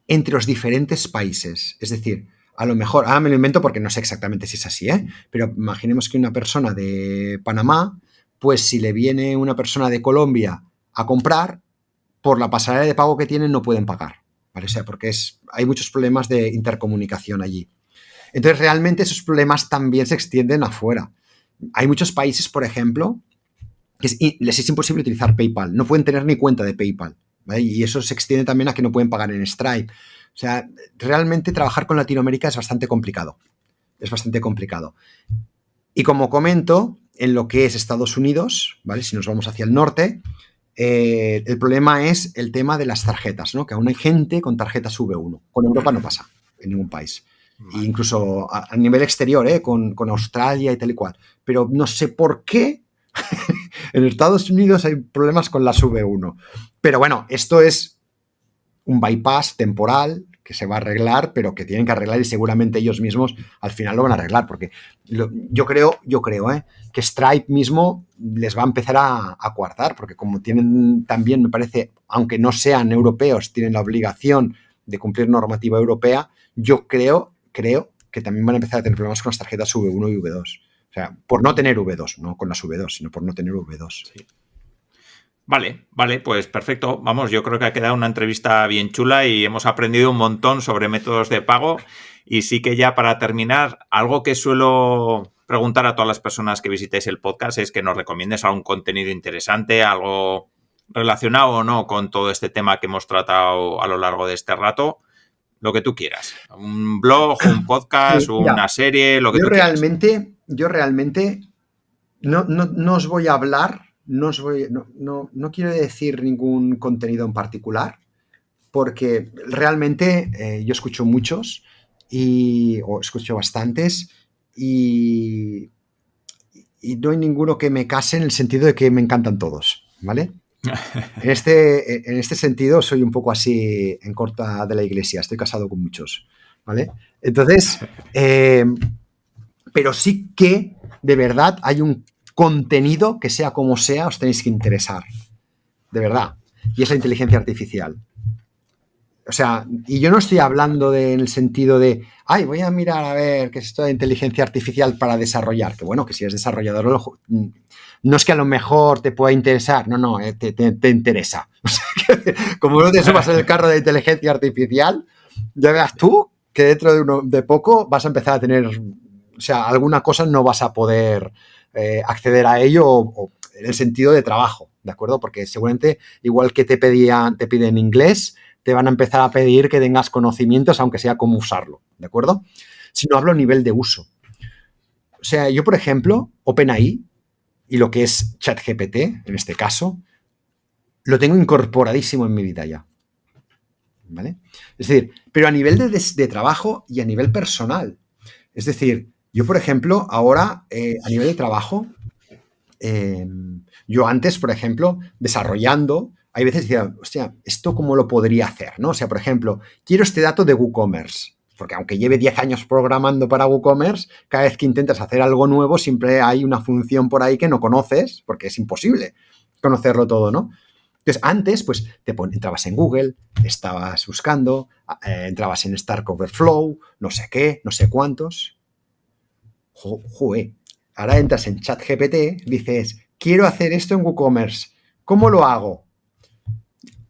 entre los diferentes países. Es decir, a lo mejor, me lo invento porque no sé exactamente si es así, pero imaginemos que una persona de Panamá, pues si le viene una persona de Colombia a comprar, por la pasarela de pago que tienen no pueden pagar. ¿Vale? O sea, porque hay muchos problemas de intercomunicación allí. Entonces, realmente esos problemas también se extienden afuera. Hay muchos países, por ejemplo, que les es imposible utilizar PayPal. No pueden tener ni cuenta de PayPal. ¿Vale? Y eso se extiende también a que no pueden pagar en Stripe. O sea, realmente trabajar con Latinoamérica es bastante complicado. Es bastante complicado. Y como comento, en lo que es Estados Unidos, ¿vale? Si nos vamos hacia el norte, el problema es el tema de las tarjetas, ¿no? Que aún hay gente con tarjetas V1. Con Europa no pasa en ningún país. Vale. Incluso a nivel exterior, con Australia y tal y cual. Pero no sé por qué en Estados Unidos hay problemas con las V1. Pero bueno, esto es un bypass temporal que se va a arreglar, pero que tienen que arreglar y seguramente ellos mismos al final lo van a arreglar, porque yo creo que Stripe mismo les va a empezar a coartar, porque como tienen también, me parece, aunque no sean europeos, tienen la obligación de cumplir normativa europea, yo creo que también van a empezar a tener problemas con las tarjetas V1 y V2. O sea, por no tener V2, no con las V2, sino por no tener V2. Sí. Vale, pues perfecto. Vamos, yo creo que ha quedado una entrevista bien chula y hemos aprendido un montón sobre métodos de pago. Y sí que ya para terminar, algo que suelo preguntar a todas las personas que visitéis el podcast es que nos recomiendes algún contenido interesante, algo relacionado o no con todo este tema que hemos tratado a lo largo de este rato. Lo que tú quieras. Un blog, un podcast, una serie, lo que tú quieras. Yo realmente no os voy a hablar. No quiero decir ningún contenido en particular, porque realmente yo escucho muchos o escucho bastantes y no hay ninguno que me case en el sentido de que me encantan todos, ¿vale? En este sentido soy un poco así en corta de la iglesia, estoy casado con muchos, ¿vale? Entonces, pero sí que de verdad hay un contenido que sea como sea, os tenéis que interesar. De verdad. Y es la inteligencia artificial. O sea, y yo no estoy hablando en el sentido de, voy a mirar a ver qué es esto de inteligencia artificial para desarrollar. Que bueno, que si eres desarrollador, no es que a lo mejor te pueda interesar. No, te interesa. O sea, como no te subas en el carro de inteligencia artificial, ya veas tú que dentro de poco vas a empezar a tener O sea, alguna cosa no vas a poder acceder a ello o en el sentido de trabajo, ¿de acuerdo? Porque seguramente, igual que te piden inglés, te van a empezar a pedir que tengas conocimientos, aunque sea cómo usarlo, ¿de acuerdo? Si no hablo a nivel de uso. O sea, yo, por ejemplo, OpenAI y lo que es ChatGPT, en este caso, lo tengo incorporadísimo en mi vida ya, ¿vale? Es decir, pero a nivel de trabajo y a nivel personal. Es decir, yo, por ejemplo, ahora, a nivel de trabajo, yo antes, por ejemplo, desarrollando, hay veces decía, hostia, ¿esto cómo lo podría hacer? ¿No? O sea, por ejemplo, quiero este dato de WooCommerce, porque aunque lleve 10 años programando para WooCommerce, cada vez que intentas hacer algo nuevo, siempre hay una función por ahí que no conoces, porque es imposible conocerlo todo, ¿no? Entonces, antes, pues, entrabas en Google, estabas buscando, entrabas en Stack Overflow, no sé qué, no sé cuántos. Joder. Ahora entras en ChatGPT, dices, quiero hacer esto en WooCommerce. ¿Cómo lo hago?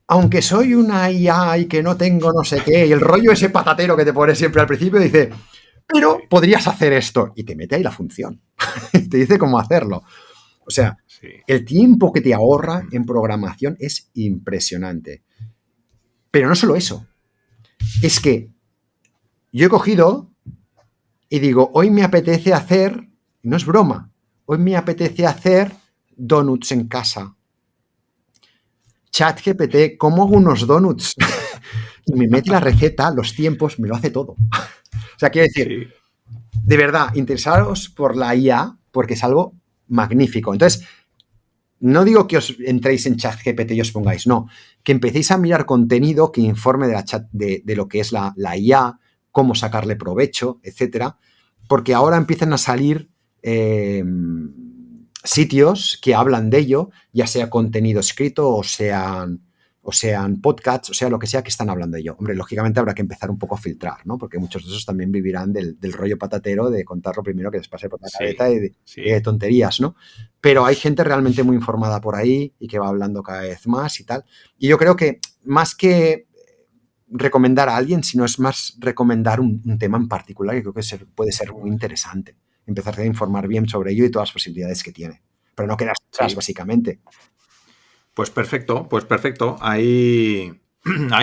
Aunque soy una IA y que no tengo no sé qué, y el rollo ese patatero que te pone siempre al principio, dice, pero podrías hacer esto. Y te mete ahí la función. Te dice cómo hacerlo. O sea, el tiempo que te ahorra en programación es impresionante. Pero no solo eso. Es que yo he cogido y digo, hoy me apetece hacer, no es broma, hoy me apetece hacer donuts en casa. ChatGPT, ¿cómo hago unos donuts? Y me mete la receta, los tiempos, me lo hace todo. O sea, quiero decir, de verdad, interesaros por la IA porque es algo magnífico. Entonces, no digo que os entréis en ChatGPT y os pongáis, no, que empecéis a mirar contenido que informe de lo que es la IA, cómo sacarle provecho, etcétera, porque ahora empiezan a salir sitios que hablan de ello, ya sea contenido escrito o sean podcasts, o sea, lo que sea que están hablando de ello. Hombre, lógicamente habrá que empezar un poco a filtrar, ¿no? Porque muchos de esos también vivirán del rollo patatero de contar lo primero que les pase por la cabeza y de tonterías, ¿no? Pero hay gente realmente muy informada por ahí y que va hablando cada vez más y tal. Y yo creo que más que recomendar a alguien, sino es más recomendar un tema en particular que creo que puede ser muy interesante. Empezar a informar bien sobre ello y todas las posibilidades que tiene. Pero no quedas atrás, básicamente. Pues perfecto. Ahí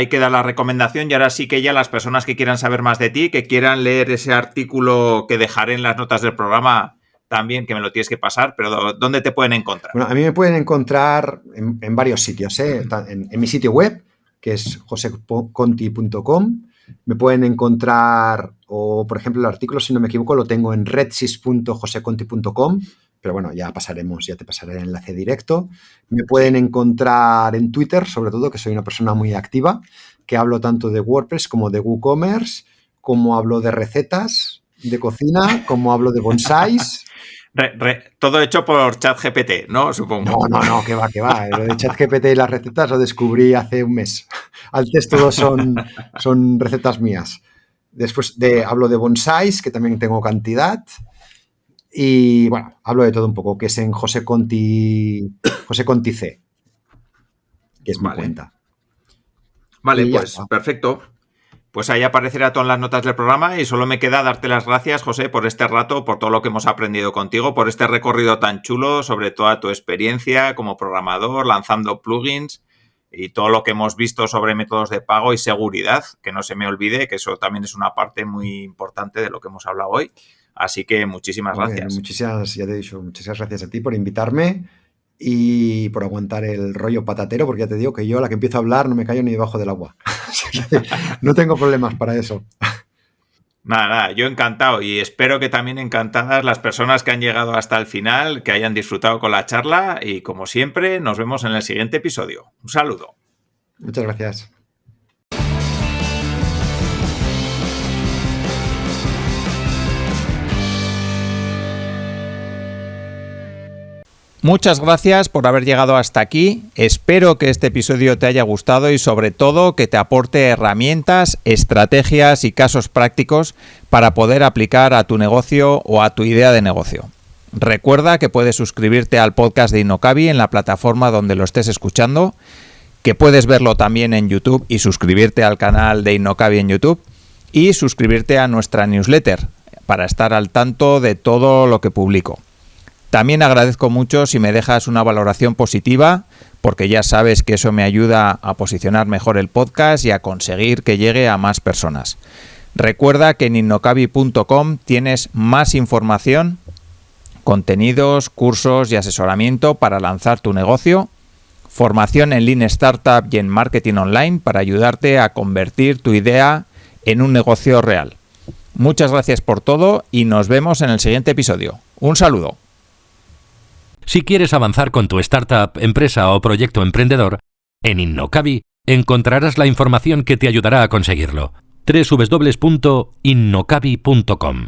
queda la recomendación y ahora sí que ya las personas que quieran saber más de ti, que quieran leer ese artículo que dejaré en las notas del programa también, que me lo tienes que pasar, pero ¿dónde te pueden encontrar? Bueno, a mí me pueden encontrar en varios sitios, ¿eh? En mi sitio web, que es joseconti.com. Me pueden encontrar, o por ejemplo, el artículo, si no me equivoco, lo tengo en redsys.joseconti.com, pero bueno, ya te pasaré el enlace directo. Me pueden encontrar en Twitter, sobre todo, que soy una persona muy activa, que hablo tanto de WordPress como de WooCommerce, como hablo de recetas de cocina, como hablo de bonsáis. Todo hecho por ChatGPT, ¿no? Supongo. No, que va. Lo de ChatGPT y las recetas lo descubrí hace un mes. Antes todos son recetas mías. Después hablo de bonsáis, que también tengo cantidad. Y bueno, hablo de todo un poco, que es en José Conti C, que es mi cuenta. Vale, pues perfecto. Pues ahí aparecerá todas las notas del programa y solo me queda darte las gracias, José, por este rato, por todo lo que hemos aprendido contigo, por este recorrido tan chulo sobre toda tu experiencia como programador, lanzando plugins y todo lo que hemos visto sobre métodos de pago y seguridad, que no se me olvide, que eso también es una parte muy importante de lo que hemos hablado hoy. Así que muchísimas gracias. Ya te he dicho, muchas gracias a ti por invitarme y por aguantar el rollo patatero, porque ya te digo que yo a la que empiezo a hablar no me callo ni debajo del agua. No tengo problemas para eso. Nada, yo encantado y espero que también encantadas las personas que han llegado hasta el final, que hayan disfrutado con la charla y como siempre nos vemos en el siguiente episodio. Un saludo. Muchas gracias. Muchas gracias por haber llegado hasta aquí. Espero que este episodio te haya gustado y sobre todo que te aporte herramientas, estrategias y casos prácticos para poder aplicar a tu negocio o a tu idea de negocio. Recuerda que puedes suscribirte al podcast de Innocabi en la plataforma donde lo estés escuchando, que puedes verlo también en YouTube y suscribirte al canal de Innocabi en YouTube y suscribirte a nuestra newsletter para estar al tanto de todo lo que publico. También agradezco mucho si me dejas una valoración positiva, porque ya sabes que eso me ayuda a posicionar mejor el podcast y a conseguir que llegue a más personas. Recuerda que en innocabi.com tienes más información, contenidos, cursos y asesoramiento para lanzar tu negocio, formación en Lean Startup y en marketing online para ayudarte a convertir tu idea en un negocio real. Muchas gracias por todo y nos vemos en el siguiente episodio. Un saludo. Si quieres avanzar con tu startup, empresa o proyecto emprendedor, en Innocabi encontrarás la información que te ayudará a conseguirlo. www.innocabi.com